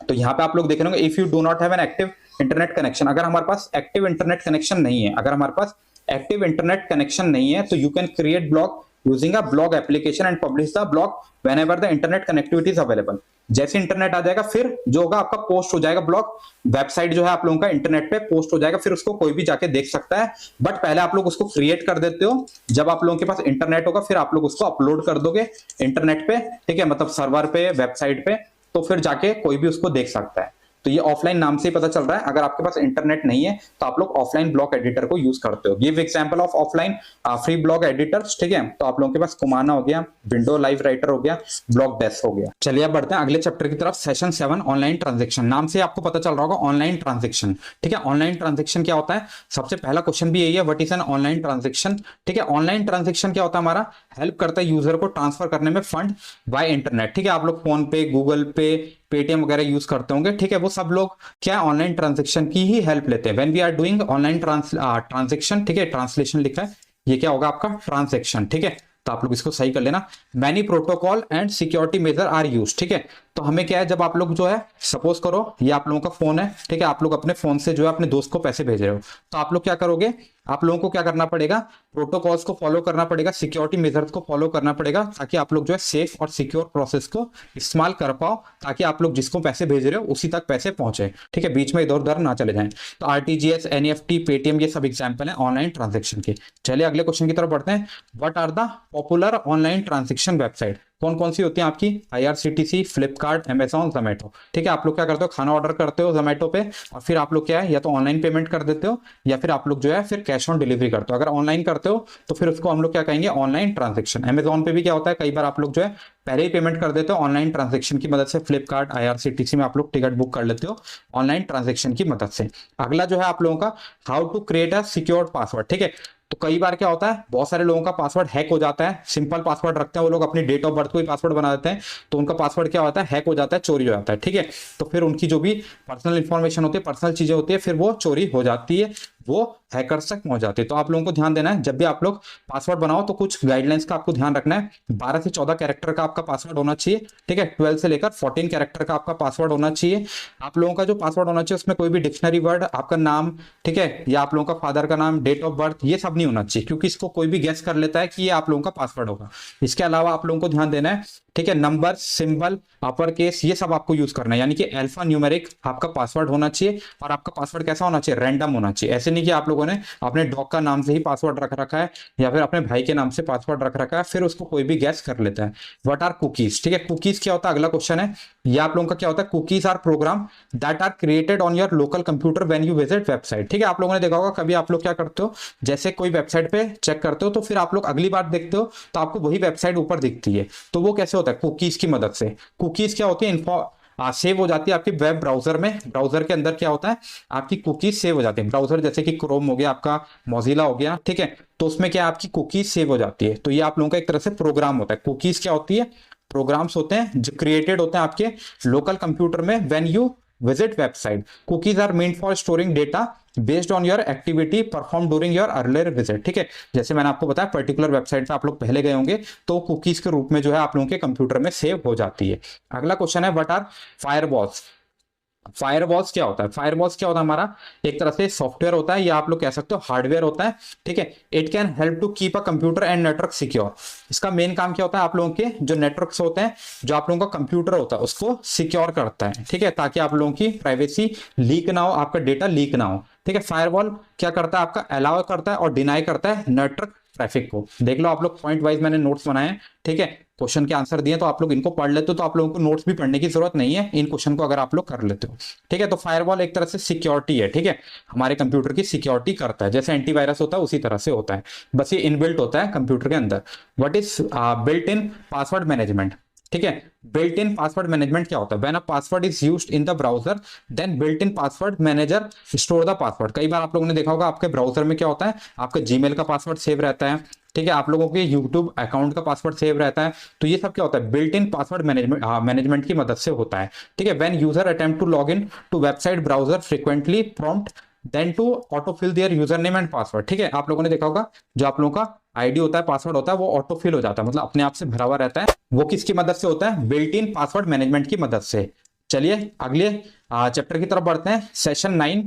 तो यहाँ पे आप लोग देख रहे होंगे, if you do not have an active internet connection, अगर हमारे पास एक्टिव इंटरनेट कनेक्शन नहीं है, अगर हमारे पास एक्टिव इंटरनेट कनेक्शन नहीं है, तो you can create blog using a blog application and publish the blog whenever the internet connectivity is available. जैसे इंटरनेट आ जाएगा फिर जो होगा आपका पोस्ट हो जाएगा ब्लॉग, वेबसाइट जो है आप लोगों का इंटरनेट पे पोस्ट हो जाएगा, फिर उसको कोई भी जाके देख सकता है। बट पहले आप लोग उसको क्रिएट कर देते हो, जब आप लोगों के पास इंटरनेट होगा फिर आप लोग उसको अपलोड कर दोगे इंटरनेट पे। ठीक है, मतलब सर्वर पे, वेबसाइट पे, तो फिर जाके कोई भी उसको देख सकता है। तो ये ऑफलाइन नाम से ही पता चल रहा है, अगर आपके पास इंटरनेट नहीं है तो आप लोग ऑफलाइन ब्लॉग एडिटर को यूज करते हो। Give example of offline free blog editors. ठीक है, तो आप लोगों के पास कुमाना हो गया, विंडो लाइव राइटर हो गया, ब्लॉग डेस्क हो गया। चलिए अब बढ़ते हैं अगले चैप्टर की तरफ, सेशन 7 ऑनलाइन ट्रांजेक्शन। नाम से आपको पता चल रहा होगा ऑनलाइन ट्रांजेक्शन। ठीक है, ऑनलाइन ट्रांजेक्शन क्या होता है, सबसे पहला क्वेश्चन भी यही है, what is an online transaction. ठीक है, ऑनलाइन ट्रांजेक्शन क्या होता है, हमारा हेल्प करता है यूजर को ट्रांसफर करने में फंड बाय इंटरनेट। ठीक है, आप लोग फोन पे, गूगल पे, पेटीएम वगैरह यूज करते होंगे। ठीक है, वो सब लोग क्या ऑनलाइन ट्रांजैक्शन की ही हेल्प लेते हैं। When we are doing online transaction, ठीक है, ट्रांसलेशन लिखा है, ये क्या होगा आपका ट्रांजैक्शन। ठीक है, तो आप लोग इसको सही कर लेना। Many protocol and security measure are use. ठीक है, तो हमें क्या है, जब आप लोग जो है सपोज करो ये आप लोगों का फोन है, ठीक है, आप लोग अपने फोन से जो है अपने दोस्त को पैसे भेज रहे हो, तो आप लोग क्या करोगे, आप लोगों को क्या करना पड़ेगा, प्रोटोकॉल्स को फॉलो करना पड़ेगा, सिक्योरिटी मेजर्स को फॉलो करना पड़ेगा, ताकि आप लोग जो है सेफ और सिक्योर प्रोसेस को इस्तेमाल कर पाओ, ताकि आप लोग जिसको पैसे भेज रहे हो उसी तक पैसे पहुंचे। ठीक है, बीच में इधर उधर ना चले जाएं। तो आरटीजीएस, एनईएफटी, पेटीएम, ये सब एग्जाम्पल है ऑनलाइन ट्रांजेक्शन के। चलिए अगले क्वेश्चन की तरफ बढ़ते हैं। What are the popular online transaction website. कौन कौन सी होती है आपकी, IRCTC, फ्लिपकार्ट, अमेजॉन, जोमेटो। ठीक है, आप लोग क्या करते हो, खाना ऑर्डर करते हो जोमेटो पे और फिर आप लोग क्या है या तो ऑनलाइन पेमेंट कर देते हो या फिर आप लोग जो है फिर कैश ऑन डिलीवरी करते हो। अगर ऑनलाइन करते हो तो फिर उसको हम लोग क्या कहेंगे, ऑनलाइन ट्रांजेक्शन। अमेजॉन पे भी क्या होता है, कई बार आप लोग जो है पहले ही पेमेंट कर देते हो ऑनलाइन ट्रांजेक्शन की मदद से। फ्लिपकार्ट, IRCTC में आप लोग टिकट बुक कर लेते हो ऑनलाइन ट्रांजेक्शन की मदद से। अगला जो है आप लोगों का, how to create a secured password. ठीक है, तो कई बार क्या होता है, बहुत सारे लोगों का पासवर्ड हैक हो जाता है। सिंपल पासवर्ड रखते हैं वो लोग, अपनी डेट ऑफ बर्थ को ही पासवर्ड बना देते हैं, तो उनका पासवर्ड क्या होता है, हैक हो जाता है, चोरी हो जाता है। ठीक है, तो फिर उनकी जो भी पर्सनल इंफॉर्मेशन होती है, पर्सनल चीजें होती है, फिर वो चोरी हो जाती है, वो हैकर्स तक पहुंच जाती है। तो आप लोगों को ध्यान देना है, जब भी आप लोग पासवर्ड बनाओ तो कुछ गाइडलाइंस का आपको ध्यान रखना है। 12 से 14 कैरेक्टर का आपका पासवर्ड होना चाहिए। ठीक है, 12 से लेकर 14 कैरेक्टर का आपका पासवर्ड होना चाहिए। आप लोगों का जो पासवर्ड होना चाहिए उसमें कोई भी डिक्शनरी वर्ड, आपका नाम, ठीक है, या आप लोगों का फादर का नाम, डेट ऑफ बर्थ, ये सब नहीं होना चाहिए, क्योंकि इसको कोई भी गेस कर लेता है कि ये आप लोगों का पासवर्ड होगा। इसके अलावा आप लोगों को ध्यान देना है, ठीक है, नंबर, सिंबल, अपर केस, ये सब आपको यूज करना है, यानी कि अल्फा न्यूमेरिक आपका पासवर्ड होना चाहिए। और आपका पासवर्ड कैसा होना चाहिए, रैंडम होना चाहिए। ऐसे नहीं कि आप लोगों ने अपने डॉग का नाम से ही पासवर्ड रख रखा है या फिर अपने भाई के नाम से पासवर्ड रख रखा है, फिर उसको कोई भी गैस कर लेता है। What are cookies. ठीक है, कुकीज क्या होता है, अगला क्वेश्चन है, ये आप लोगों का क्या होता है, cookies are program that are created on your local computer when you visit website. ठीक है, आप लोगों ने देखा होगा, कभी आप लोग क्या करते हो, जैसे कोई वेबसाइट पे चेक करते हो तो फिर आप लोग अगली बार देखते हो तो आपको वही वेबसाइट ऊपर दिखती है, तो वो कैसे होता है, कुकीज की मदद से। कुकीज क्या होती है, सेव हो जाती है आपके वेब ब्राउजर में। ब्राउजर के अंदर क्या होता है, आपकी कुकीज सेव हो जाती है। ब्राउजर जैसे कि क्रोम हो गया, आपका मोजिला हो गया, ठीक है, तो उसमें क्या आपकी कुकीज सेव हो जाती है। तो ये आप लोगों का एक तरह से प्रोग्राम होता है। कुकीज क्या होती है, प्रोग्राम्स होते हैं जो क्रिएटेड होते हैं आपके लोकल कंप्यूटर में when you visit website. Cookies are meant for storing data based on your activity perform during your earlier visit. ठीक है, जैसे मैंने आपको बताया पर्टिकुलर वेबसाइट पे आप लोग पहले गए होंगे तो कुकीज के रूप में जो है आप लोगों के कंप्यूटर में सेव हो जाती है। अगला क्वेश्चन है, व्हाट आर फायरवॉल्स। फायरवॉल्स क्या होता है, फायरवॉल्स क्या होता है, हमारा एक तरह से सॉफ्टवेयर होता है या आप लोग कह सकते हो हार्डवेयर होता है। ठीक है, it can help to keep a computer and network secure. इसका मेन काम क्या होता है, आप लोगों के जो नेटवर्क्स होते हैं, जो आप लोगों का कंप्यूटर होता है, उसको सिक्योर करता है। ठीक है, ताकि आप लोगों की प्राइवेसी लीक ना हो, आपका डेटा लीक ना हो। ठीक है, फायरवॉल क्या करता है, आपका अलाउ करता है और डिनाई करता है नेटवर्क ट्रैफिक को। देख लो आप लोग, पॉइंट वाइज मैंने नोट्स बनाए हैं। ठीक है, क्वेश्चन के आंसर दिए तो आप लोग इनको पढ़ लेते हो, तो आप लोगों को नोट्स भी पढ़ने की जरूरत नहीं है इन क्वेश्चन को अगर आप लोग कर लेते हो। ठीक है, तो फायरवॉल एक तरह से सिक्योरिटी है। ठीक है, हमारे कंप्यूटर की सिक्योरिटी करता है, जैसे एंटीवायरस होता है उसी तरह से होता है, बस ये इनबिल्ट होता है कंप्यूटर के अंदर। What is built in password management. ठीक है, बिल्ट इन पासवर्ड मैनेजमेंट क्या होता है, when a password is used in the browser then built in password manager store the password. कई बार आप लोगों ने देखा होगा आपके ब्राउजर में क्या होता है, आपका जीमेल का पासवर्ड सेव रहता है। ठीक है, आप लोगों के यूट्यूब अकाउंट का पासवर्ड सेव रहता है। तो ये सब क्या होता है, बिल्ट इन पासवर्ड मैनेजमेंट की मदद से होता है। ठीक है, when user attempt to log in to website browser frequently prompt then to auto fill their user name and password. ठीक है, आप लोगों ने देखा होगा जो आप लोगों का आईडी होता है, पासवर्ड होता है, वो ऑटो फिल हो जाता है, मतलब अपने आप से भरा हुआ रहता है। वो किसकी मदद से होता है, बिल्ट इन पासवर्ड मैनेजमेंट की मदद से। चलिए अगले चैप्टर की तरफ बढ़ते हैं, सेशन 9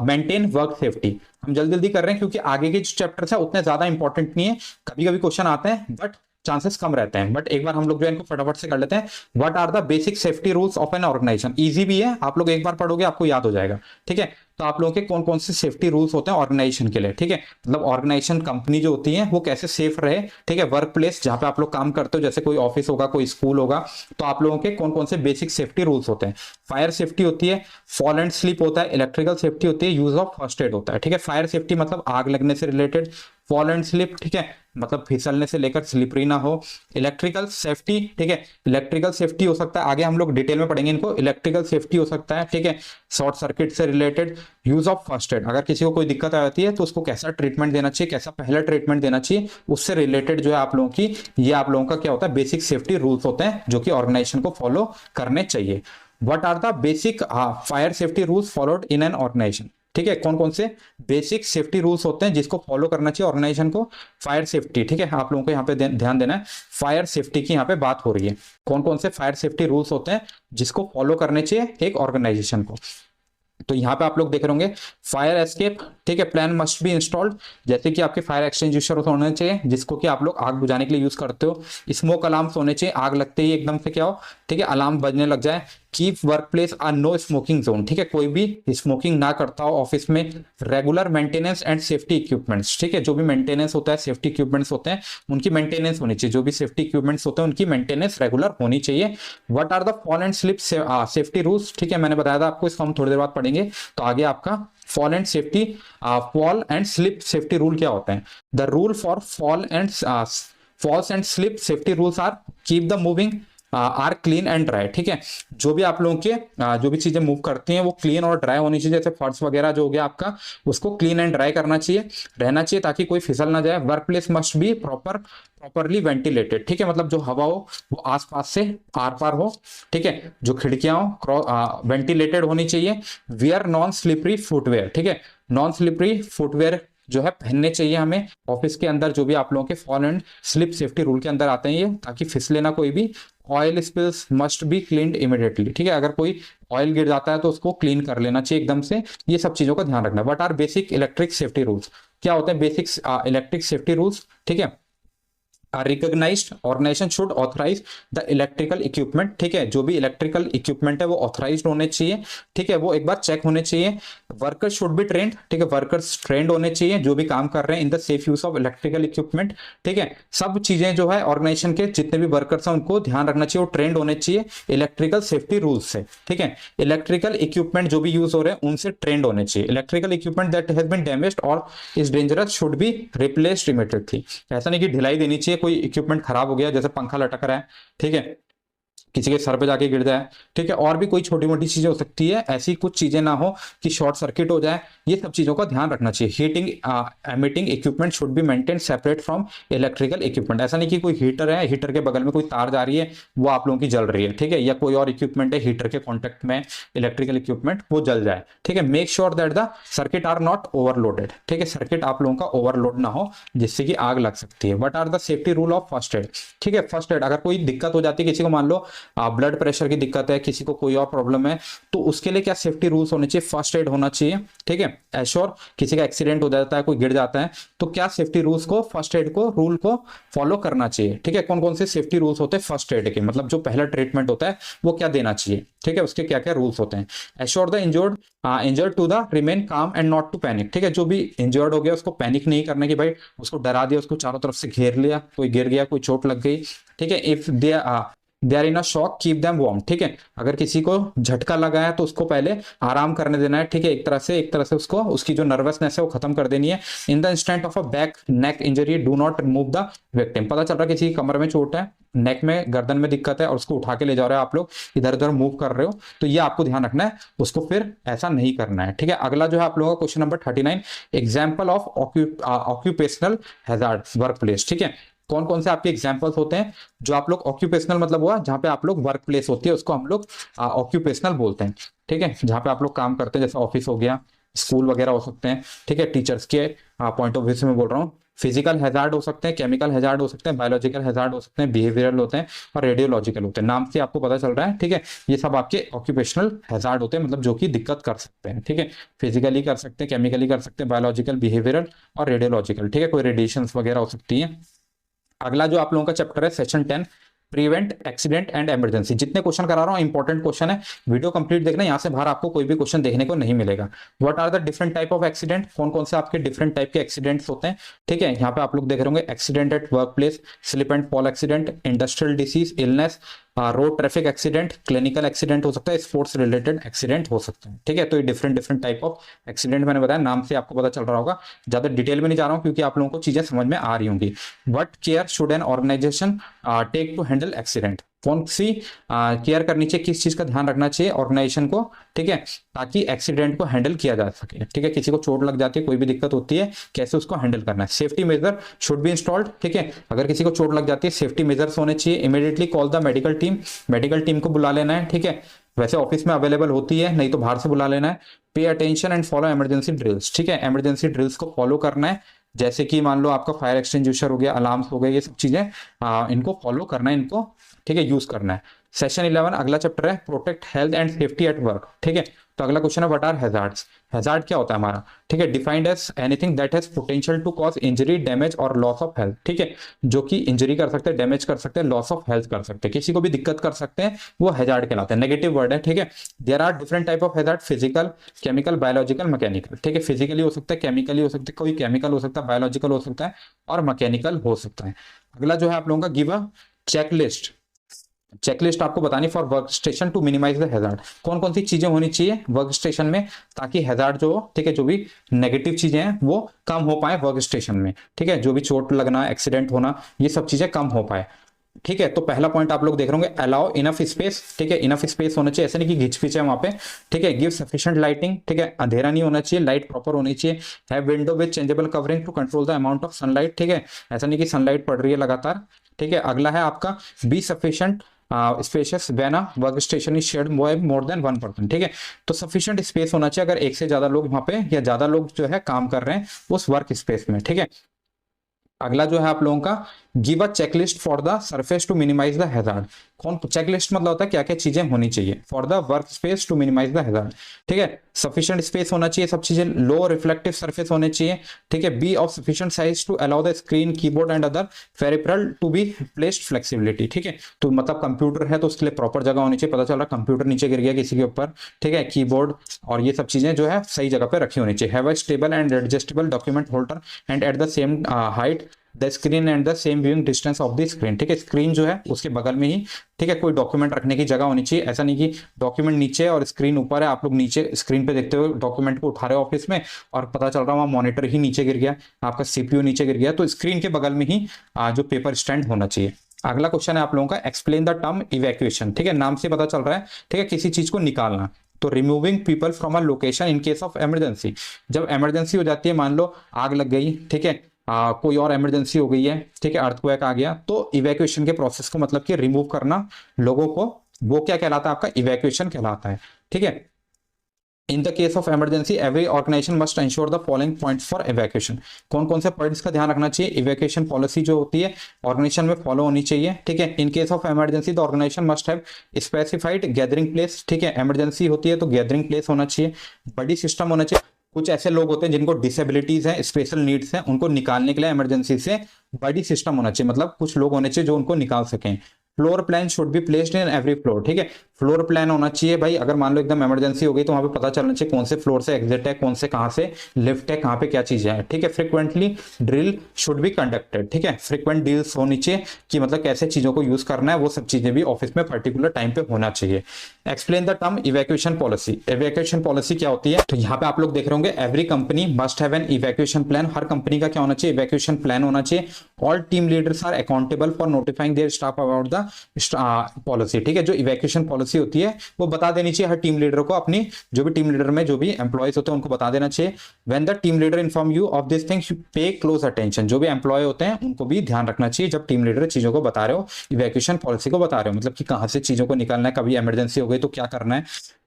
मेंटेन वर्क सेफ्टी। हम जल्दी जल्दी कर रहे हैं क्योंकि आगे के जो चैप्टर्स है उतने ज्यादा इंपॉर्टेंट नहीं है, कभी कभी क्वेश्चन आते हैं बट चांसेस कम रहते हैं। बट एक बार हम लोग जो है इनको फटाफट से कर लेते हैं। What are the basic safety rules of an organisation. Easy भी है, आप लोग एक बार पढ़ोगे आपको याद हो जाएगा। ठीक है, तो आप लोगों के कौन कौन से सेफ्टी रूल्स होते हैं ऑर्गेनाइजेशन के लिए। ठीक है, मतलब ऑर्गेनाइजेशन कंपनी जो होती है वो कैसे सेफ रहे। ठीक है, वर्क प्लेस जहां पे आप लोग काम करते हो, जैसे कोई ऑफिस होगा, कोई स्कूल होगा, तो आप लोगों के कौन कौन से बेसिक सेफ्टी रूल्स होते हैं। फायर सेफ्टी होती है, फॉल एंड स्लिप होता है, इलेक्ट्रिकल सेफ्टी होती है, यूज ऑफ फर्स्ट एड होता है। ठीक है, फायर सेफ्टी मतलब आग लगने से रिलेटेड, फॉल एंड स्लिप, ठीक है, मतलब फिसलने से लेकर स्लिपरी ना हो। इलेक्ट्रिकल सेफ्टी, ठीक है, इलेक्ट्रिकल सेफ्टी हो सकता है, आगे हम लोग डिटेल में पढ़ेंगे इनको। इलेक्ट्रिकल सेफ्टी हो सकता है, ठीक है, शॉर्ट सर्किट से related. Use of first add, अगर किसी को कोई दिक्कत आ जाती है तो उसको कैसा ट्रीटमेंट देना चाहिए, कैसा पहला ट्रीटमेंट देना चाहिए, उससे रिलेटेड जो है आप लोगों की, ये आप लोगों का क्या होता है, बेसिक सेफ्टी रूल्स होते हैं जो कि ऑर्गेनाइजेशन को फॉलो करने चाहिए। What are the basic fire safety rules followed in an organisation. ठीक है, कौन कौन से बेसिक सेफ्टी रूल्स होते हैं जिसको फॉलो करना चाहिए ऑर्गेनाइजेशन को। फायर सेफ्टी, ठीक है, आप लोगों को यहाँ पे ध्यान देना है, फायर सेफ्टी की यहाँ पे बात हो रही है। कौन कौन से फायर सेफ्टी रूल्स होते हैं जिसको फॉलो करने चाहिए एक ऑर्गेनाइजेशन को। तो यहाँ पे आप लोग देख रहे होंगे फायर एस्केप, ठीक है, प्लान मस्ट बी इंस्टॉल्ड, जैसे कि आपके फायर एक्सटिंग्विशर होने चाहिए जिसको कि आप लोग आग बुझाने के लिए यूज करते हो। स्मोक अलार्म्स होने चाहिए, आग लगते ही एकदम से क्या हो, ठीक है, अलार्म बजने लग जाए। Keep work place are no smoking zone, ठीक है, कोई भी स्मोकिंग ना करता हो ऑफिस में। Regular maintenance and safety equipments, ठीक है, जो भी मेंटेनेंस होता है, सेफ्टी इक्विपमेंट्स होते हैं, उनकी मेंटेनेंस होनी चाहिए। जो भी सेफ्टी इक्विपमेंट्स होते हैं उनकी मेंटेनेंस रेगुलर होनी चाहिए। What are the fall and slip safety rules, ठीक है, मैंने बताया था आपको, इसको हम थोड़ी देर बाद पढ़ेंगे। तो आगे आपका fall and slip safety rule क्या होते हैं। The rule for falls and slip safety rules are keep the moving are clean and dry, ठीक है, जो भी आप लोगों के जो भी चीजें मूव करती हैं वो क्लीन और ड्राई होनी चाहिए। जैसे फर्श वगैरह जो हो गया आपका, उसको क्लीन एंड ड्राई करना चाहिए, रहना चाहिए, ताकि कोई फिसल ना जाए। Work place must be properly ventilated, ठीक है, मतलब जो हवा हो वो आसपास से आर पार हो, ठीक है, जो खिड़कियां हो वेंटिलेटेड होनी चाहिए। वियर नॉन स्लिपरी फुटवेयर, ठीक है, नॉन स्लिपरी फुटवेयर जो है पहनने चाहिए हमें ऑफिस के अंदर, जो भी आप लोगों के fall and slip safety rule के अंदर आते हैं ये, ताकि फिसले ना कोई भी। Oil spills must be cleaned immediately, ठीक है, अगर कोई ऑयल गिर जाता है तो उसको क्लीन कर लेना चाहिए एकदम से। ये सब चीजों का ध्यान रखना। What are basic electric safety rules, क्या होते हैं बेसिक इलेक्ट्रिक सेफ्टी रूल्स, ठीक है। Recognised organisation should authorise the electrical equipment, ठीक है, जो भी इलेक्ट्रिकल इक्विपमेंट है वो ऑथराइज्ड होने चाहिए, ठीक है, वो एक बार चेक होने चाहिए। वर्कर्स शुड बी ट्रेंड, ठीक है, वर्कर्स ट्रेंड होने चाहिए जो भी काम कर रहे हैं in the safe use of electrical equipment, ठीक है। सब चीजें जो है ऑर्गेनाइजेशन के जितने भी वर्कर्स हैं उनको ध्यान रखना चाहिए, वो ट्रेंड होने चाहिए इलेक्ट्रिकल सेफ्टी रूल्स से, ठीक है। इलेक्ट्रिकल इक्विपमेंट जो भी यूज हो रहे हैं उनसे ट्रेंड होने चाहिए। Electrical equipment that has been damaged or is dangerous should be replaced immediately, ऐसा नहीं कि ढिलाई देनी चाहिए। कोई इक्विपमेंट खराब हो गया, जैसे पंखा लटक रहा है, ठीक है, किसी के सर पे जाके गिर जाए, ठीक है, और भी कोई छोटी मोटी चीजें हो सकती है, ऐसी कुछ चीजें ना हो कि शॉर्ट सर्किट हो जाए, ये सब चीजों का ध्यान रखना चाहिए। Heating emitting equipment should be maintain separate from electrical equipment, ऐसा नहीं कि कोई हीटर है, हीटर के बगल में कोई तार जा रही है वो आप लोगों की जल रही है, ठीक है, या कोई और इक्विपमेंट है हीटर के कॉन्टेक्ट में इलेक्ट्रिकल इक्विपमेंट वो जल जाए, ठीक है। Make sure that the circuit are not overloaded, ठीक है, सर्किट आप लोगों का ओवरलोड ना हो जिससे कि आग लग सकती है। What are the safety rule of first aid, ठीक है, फर्स्ट एड, अगर कोई दिक्कत हो जाती है किसी को, मान लो ब्लड प्रेशर की दिक्कत है, किसी को कोई और प्रॉब्लम है, तो उसके लिए क्या सेफ्टी रूल्स होने चाहिए, फर्स्ट एड होना चाहिए, ठीक है। एश्योर किसी का एक्सीडेंट हो जाता है, कोई गिर जाता है, तो क्या सेफ्टी रूल्स को, फर्स्ट एड को, रूल को फॉलो करना चाहिए, ठीक है। कौन कौन से सेफ्टी रूल्स होते हैं फर्स्ट एड के, मतलब जो पहला ट्रीटमेंट होता है वो क्या देना चाहिए, ठीक है, उसके क्या क्या रूल्स होते हैं। Assure the injured to the remain calm and not to panic, ठीक है, जो भी इंजर्ड हो गया उसको पैनिक नहीं करना कि भाई उसको डरा दिया, उसको चारों तरफ से घेर लिया, कोई गिर गया, कोई चोट लग गई, ठीक है। If they are in a shock keep them warm, ठीक है, अगर किसी को झटका लगा है तो उसको पहले आराम करने देना है, ठीक है, एक तरह से उसको उसकी जो नर्वसनेस है वो खत्म कर देनी है। In the instant of a back neck injury do not remove the victim, पता चल रहा है किसी कमर में चोट है, नेक में, गर्दन में दिक्कत है और उसको उठा के ले जा रहे हो आप लोग, इधर उधर मूव कर रहे हो, तो ये आपको ध्यान रखना है, उसको फिर ऐसा नहीं करना है, ठीक है। अगला जो है आप लोगों का question number 39, example of occupational hazard work place, ठीक है, कौन कौन से आपके एग्जांपल्स होते हैं जो आप लोग ऑक्यूपेशनल, मतलब हुआ जहां पे आप लोग वर्क प्लेस होती है उसको हम लोग ऑक्यूपेशनल बोलते हैं, ठीक है, जहां पे आप लोग काम करते हैं, जैसे ऑफिस हो गया, स्कूल वगैरह हो सकते हैं, ठीक है, टीचर्स के पॉइंट ऑफ व्यू से मैं बोल रहा हूँ। फिजिकल हैजार्ड हो सकते हैं, केमिकल हैजार्ड हो सकते हैं, बायोलॉजिकल हैजार्ड हो सकते हैं, बिहेवियरल होते हैं और रेडियोलॉजिकल होते हैं, नाम से आपको पता चल रहा है, ठीक है, ये सब आपके ऑक्यूपेशनल हैजार्ड होते हैं, मतलब जो कि दिक्कत कर सकते हैं, ठीक है, फिजिकली कर सकते हैं, केमिकली कर सकते हैं, बायोलॉजिकल, बिहेवियरल और रेडियोलॉजिकल, ठीक है, कोई रेडिएशन वगैरह हो सकती है। अगला जो आप लोगों का चैप्टर है session 10, prevent accident and emergency, जितने क्वेश्चन करा रहा हूं इंपॉर्टेंट क्वेश्चन है, वीडियो कंप्लीट देखना, यहां से बाहर आपको कोई भी क्वेश्चन देखने को नहीं मिलेगा। What are the different type of accident, कौन कौन से आपके डिफरेंट टाइप के एक्सीडेंट्स होते हैं, ठीक है, यहाँ पे आप लोग देख रहे होंगे, accident at work place, slip and fall accident, industrial disease, illness, road traffic accident, clinical accident हो सकता है, स्पोर्ट्स रिलेटेड एक्सीडेंट हो सकता है, ठीक है। तो ये different different type of accident मैंने बताया, नाम से आपको पता चल रहा होगा, ज्यादा डिटेल में नहीं जा रहा हूं क्योंकि आप लोगों को चीजें समझ में आ रही होंगी। What care should an organisation take to handle accident, कौन सी केयर करनी चाहिए, किस चीज का ध्यान रखना चाहिए ऑर्गेनाइजेशन को, ठीक है, ताकि एक्सीडेंट को हैंडल किया जा सके, ठीक है, किसी को चोट लग जाती है, कोई भी दिक्कत होती है, कैसे उसको हैंडल करना है। Safety major should be installed, ठीक है, अगर किसी को चोट लग जाती है सेफ्टी मेजर्स होने चाहिए। Immediately call the medical team को बुला लेना है, ठीक है, वैसे ऑफिस में अवेलेबल होती है, नहीं तो बाहर से बुला लेना है। Pay attention and follow emergency drills, ठीक है, इमरजेंसी ड्रिल्स को फॉलो करना है, जैसे कि मान लो आपका फायर एक्सटिंग्विशर हो गया, अलार्म्स हो गए, ये सब चीजें इनको फॉलो करना है, इनको, ठीक है, यूज करना है। सेशन 11 अगला चैप्टर है protect health and safety at work. ठीक है, तो अगला क्वेश्चन है व्हाट आर हैजार्ड्स। हैजार्ड क्या होता है हमारा, ठीक है, defined as anything that has potential to cause injury, damage और लॉस ऑफ हेल्थ। ठीक है, जो कि इंजरी कर सकते हैं, डैमेज कर सकते हैं, लॉस ऑफ हेल्थ कर सकते हैं, किसी को भी दिक्कत कर सकते हैं, वो हैजार्ड कहलाते हैं। नेगेटिव वर्ड है। ठीक है, there are different type of hazard, physical, chemical, biological, mechanical. ठीक है, फिजिकली हो सकता है, केमिकली हो सकता है, कोई केमिकल हो सकता है, बायोलॉजिकल हो सकता है और मैकेनिकल हो सकता है। अगला जो है आप लोगों का गिव अ चेकलिस्ट। चेकलिस्ट आपको बतानी for work station to minimise the hazard. कौन कौन सी चीजें होनी चाहिए वर्क स्टेशन में ताकि हैजार्ड जो हो, ठीक है, जो भी नेगेटिव चीजें हैं वो कम हो पाए वर्क स्टेशन में। ठीक है, जो भी चोट लगना, एक्सीडेंट होना, ये सब चीजें कम हो पाए। ठीक है, तो पहला पॉइंट आप लोग देख रहे होंगे अलाउ इनफ स्पेस। ठीक है, इनफ स्पेस होना चाहिए, ऐसे नहीं कि घिच पिच है वहां पे। ठीक है, गिव सफिशिएंट लाइटिंग। ठीक है, अंधेरा नहीं होना चाहिए, लाइट प्रॉपर होनी चाहिए। Have window with changeable covering to control the amount of sunlight. ठीक है, ऐसा नहीं कि सनलाइट पड़ रही है लगातार। ठीक है, अगला है आपका be sufficient spacious when a work station is shared more than one person. ठीक है, तो सफिशिएंट स्पेस होना चाहिए अगर एक से ज्यादा लोग वहां पे या ज्यादा लोग जो है काम कर रहे हैं उस वर्क स्पेस में। ठीक है, अगला जो है आप लोगों का give a checklist for the surface to minimise the hazard. कौन चेकलिस्ट मतलब होता है क्या क्या चीजें होनी चाहिए for the work space to minimise the hazard. ठीक है, सफिशिएंट स्पेस होना चाहिए, सब चीजें लो रिफ्लेक्टिव सरफेस होने चाहिए। ठीक है, be of sufficient size to allow the screen, keyboard and other peripheral to be placed flexibility. ठीक है, तो मतलब कंप्यूटर है तो उसके लिए प्रॉपर जगह होनी चाहिए। पता चल रहा कंप्यूटर नीचे गिर गया किसी के ऊपर, ठीक है, कीबोर्ड और ये सब चीजें जो है सही जगह पे रखी होनी चाहिए। Have a stable and adjustable document holder and at the same height the screen and the same viewing distance of the screen. ठीक है, स्क्रीन जो है उसके बगल में ही, ठीक है, कोई डॉक्यूमेंट रखने की जगह होनी चाहिए। ऐसा नहीं कि डॉक्यूमेंट नीचे और स्क्रीन ऊपर है, आप लोग नीचे स्क्रीन पे देखते हुए डॉक्यूमेंट को उठा रहे हो ऑफिस में और पता चल रहा है वहां मॉनिटर ही नीचे गिर गया, आपका सीपीयू नीचे गिर गया, तो स्क्रीन के बगल में ही जो पेपर स्टैंड होना चाहिए। अगला क्वेश्चन है आप लोगों का एक्सप्लेन द टर्म इवैक्यूएशन। ठीक है, नाम से पता चल रहा है, ठीक है, किसी चीज को निकालना। तो removing people from a location in case of emergency. जब इमरजेंसी हो जाती है, मान लो आग लग गई, ठीक है, कोई और इमरजेंसी हो गई है, ठीक है, अर्थक्वेक आ गया, तो इवैक्यूएशन के प्रोसेस को मतलब कि रिमूव करना लोगों को, वो क्या कहलाता है आपका इवैक्यूएशन कहलाता है। ठीक है, in the case of emergency every organisation must ensure the following points for evacuation. कौन कौन से पॉइंट्स का ध्यान रखना चाहिए, इवैक्यूएशन पॉलिसी जो होती है ऑर्गेनाइजेशन में फॉलो होनी चाहिए। ठीक है, in case of emergency the organisation must have specified gathering place. ठीक है, इमरजेंसी होती है तो गैदरिंग प्लेस होना चाहिए, बड़ी सिस्टम होना चाहिए। कुछ ऐसे लोग होते हैं जिनको डिसेबिलिटीज हैं, स्पेशल नीड्स हैं, उनको निकालने के लिए इमरजेंसी से बड़ी सिस्टम होना चाहिए, मतलब कुछ लोग होने चाहिए जो उनको निकाल सकें। Floor plan should be placed in every floor. ठीक है, फ्लोर प्लान होना चाहिए भाई, अगर मान लो एकदम इमरजेंसी हो गई तो वहां पे पता चलना चाहिए कौन से फ्लोर से एग्जिट है, कौन से कहां से लिफ्ट है, कहां पे क्या चीजें हैं। ठीक है, frequently drill should be conducted. ठीक है, फ्रीक्वेंट ड्रिल्स होनी चाहिए कि मतलब कैसे चीजों को यूज करना है, वो सब चीजें भी ऑफिस में पर्टिकुलर टाइम पे होना चाहिए। Explain the term evacuation policy. Evacuation policy क्या होती है, तो यहाँ पे आप लोग देख रहे होंगे every company must have an evacuation plan. हर कंपनी का क्या होना चाहिए, इवैक्यूएशन प्लान होना चाहिए। All team leaders are accountable for notifying their staff about the policy. ठीक है, जो इवैक्यूएशन पॉलिसी होती है वो बता देनी चाहिए हर टीम लीडर को, अपनी जो भी टीम लीडर में जो भी एम्प्लॉयज होते हैं उनको बता देना चाहिए। When the team leader inform you of this things पे क्लोज अटेंशन। जो भी एम्प्लॉय होते हैं उनको भी ध्यान रखना चाहिए जब टीम लीडर चीजों को बता रहे हो, इवैक्यूएशन पॉलिसी को बता रहे हो, मतलब कि कहां से चीजों को निकालना है, कभी इमरजेंसी हो गई तो क्या करना है।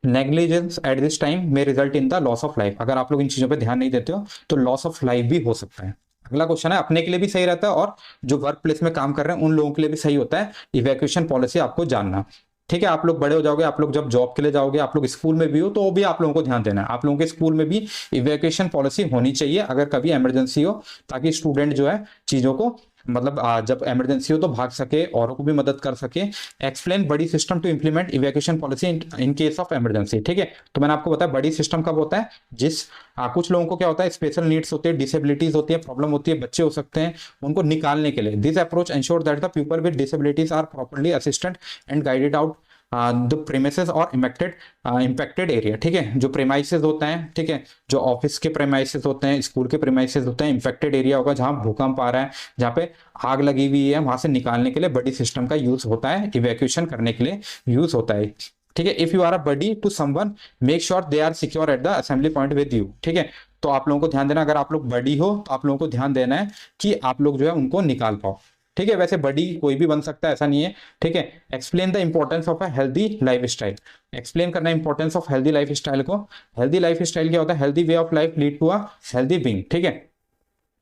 Negligence at this time may result in the loss of life. अगर आप लोग इन चीजों पर ध्यान नहीं देते हो तो लॉस ऑफ लाइफ भी हो सकता है। अगला क्वेश्चन है अपने के लिए भी सही रहता है और जो वर्क प्लेस में काम कर रहे हैं उन लोगों के लिए भी सही होता है इवैक्यूएशन पॉलिसी आपको जानना। ठीक है, आप लोग बड़े हो जाओगे, आप लोग जब जॉब के लिए जाओगे, आप लोग स्कूल में भी हो तो वो भी आप लोगों को ध्यान देना है। आप लोगों के स्कूल में भी इवैक्यूएशन पॉलिसी होनी चाहिए अगर कभी इमरजेंसी हो, ताकि स्टूडेंट जो है चीजों को मतलब जब इमरजेंसी हो तो भाग सके, औरों को भी मदद कर सके। Explain buddy system to implement evacuation policy in case of emergency. ठीक है, तो मैंने आपको बताया बड़ी सिस्टम कब होता है, जिस कुछ लोगों को क्या होता है, स्पेशल नीड्स होती है, डिसेबिलिटीज होती है, प्रॉब्लम होती है, बच्चे हो सकते हैं, उनको निकालने के लिए। This approach ensure that the people with disabilities are properly assisted and guided out the premises और इम्पैक्टेड एरिया। ठीक है, जो प्रेमाइसेस होते हैं, ठीक है, जो ऑफिस के प्रेमाइसेस होते हैं, स्कूल के प्रेमाइसेस होते हैं, इम्पैक्टेड एरिया होगा जहां भूकंप आ रहा है, जहां पे आग लगी हुई है, वहां से निकालने के लिए बड़ी सिस्टम का यूज होता है, इवैक्यूएशन करने के लिए यूज होता है। ठीक है, if you are a buddy to someone make sure they are secure at the assembly point with you. ठीक है, तो आप लोगों को ध्यान देना, अगर आप लोग बडी हो तो आप लोगों को ध्यान देना है कि आप लोग जो है उनको निकाल पाओ। ठीक है, वैसे बडी कोई भी बन सकता है, ऐसा नहीं है। ठीक है, explain the importance of a healthy lifestyle. Explain करना importance of healthy lifestyle को। हेल्दी लाइफ स्टाइल क्या होता है, healthy way of life lead to a healthy being. ठीक है,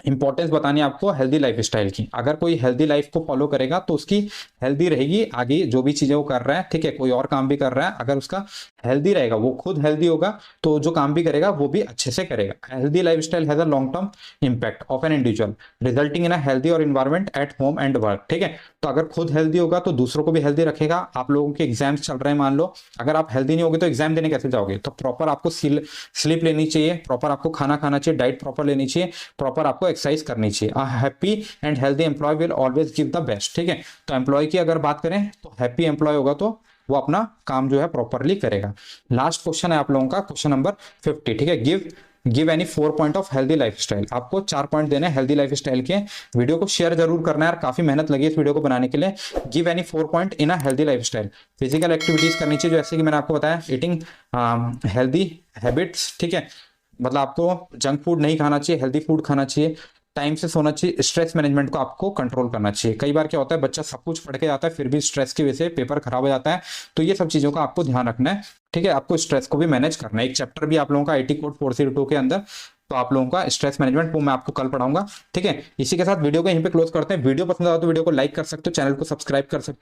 इंपॉर्टेंस बतानी है आपको हेल्दी लाइफस्टाइल की। अगर कोई हेल्दी लाइफ को फॉलो करेगा तो उसकी हेल्दी रहेगी आगे जो भी चीजें वो कर रहा है, ठीक है, कोई और काम भी कर रहा है, अगर उसका हेल्दी रहेगा, वो खुद हेल्दी होगा तो जो काम भी करेगा वो भी अच्छे से करेगा। Healthy lifestyle has a long term impact of an individual resulting in a healthy और environment at home and work, ठीक है। तो अगर खुद हेल्दी होगा तो दूसरों को भी हेल्दी रखेगा। आप लोगों के एग्जाम्स चल रहे हैं मान लो, अगर आप हेल्दी नहीं होगे तो एग्जाम देने कैसे जाओगे? तो प्रॉपर आपको स्लीप लेनी चाहिए, प्रॉपर आपको खाना खाना चाहिए, डाइट प्रॉपर लेनी चाहिए, प्रॉपर आपको एक्सरसाइज करनी चाहिए। A happy and healthy employee will always give the best, ठीक है। तो एम्प्लॉय की अगर बात करें तो हैप्पी एम्प्लॉय होगा तो वो अपना काम जो है प्रॉपरली करेगा। लास्ट क्वेश्चन है आप लोगों का, क्वेश्चन नंबर 50, ठीक है। Give any 4 point of healthy lifestyle. आपको 4 पॉइंट देने हेल्दी लाइफस्टाइल के। वीडियो को शेयर जरूर करना है यार, काफी मेहनत लगी इस वीडियो को बनाने के लिए। Give any 4 point in a healthy lifestyle. Physical activities करनी चाहिए जैसे कि मैंने आपको बताया, ईटिंग हेल्दी हैबिट्स, ठीक है, मतलब आपको जंक फूड नहीं खाना चाहिए, हेल्दी फूड खाना चाहिए, टाइम से सोना चाहिए, स्ट्रेस मैनेजमेंट को आपको कंट्रोल करना चाहिए। कई बार क्या होता है बच्चा सब कुछ पढ़ के आता है फिर भी स्ट्रेस की वजह से पेपर खराब हो जाता है, तो ये सब चीजों का आपको ध्यान रखना है, ठीक है। आपको स्ट्रेस को भी मैनेज करना है। एक चैप्टर भी आप लोगों का आईटी कोड 402 के अंदर, तो आप लोगों का स्ट्रेस मैनेजमेंट वो मैं आपको कल पढ़ाऊंगा, ठीक है। इसी के साथ वीडियो को यहीं पे क्लोज करते हैं। वीडियो पसंद आया तो वीडियो को लाइक कर सकते हो, चैनल को सब्सक्राइब कर सकते हो।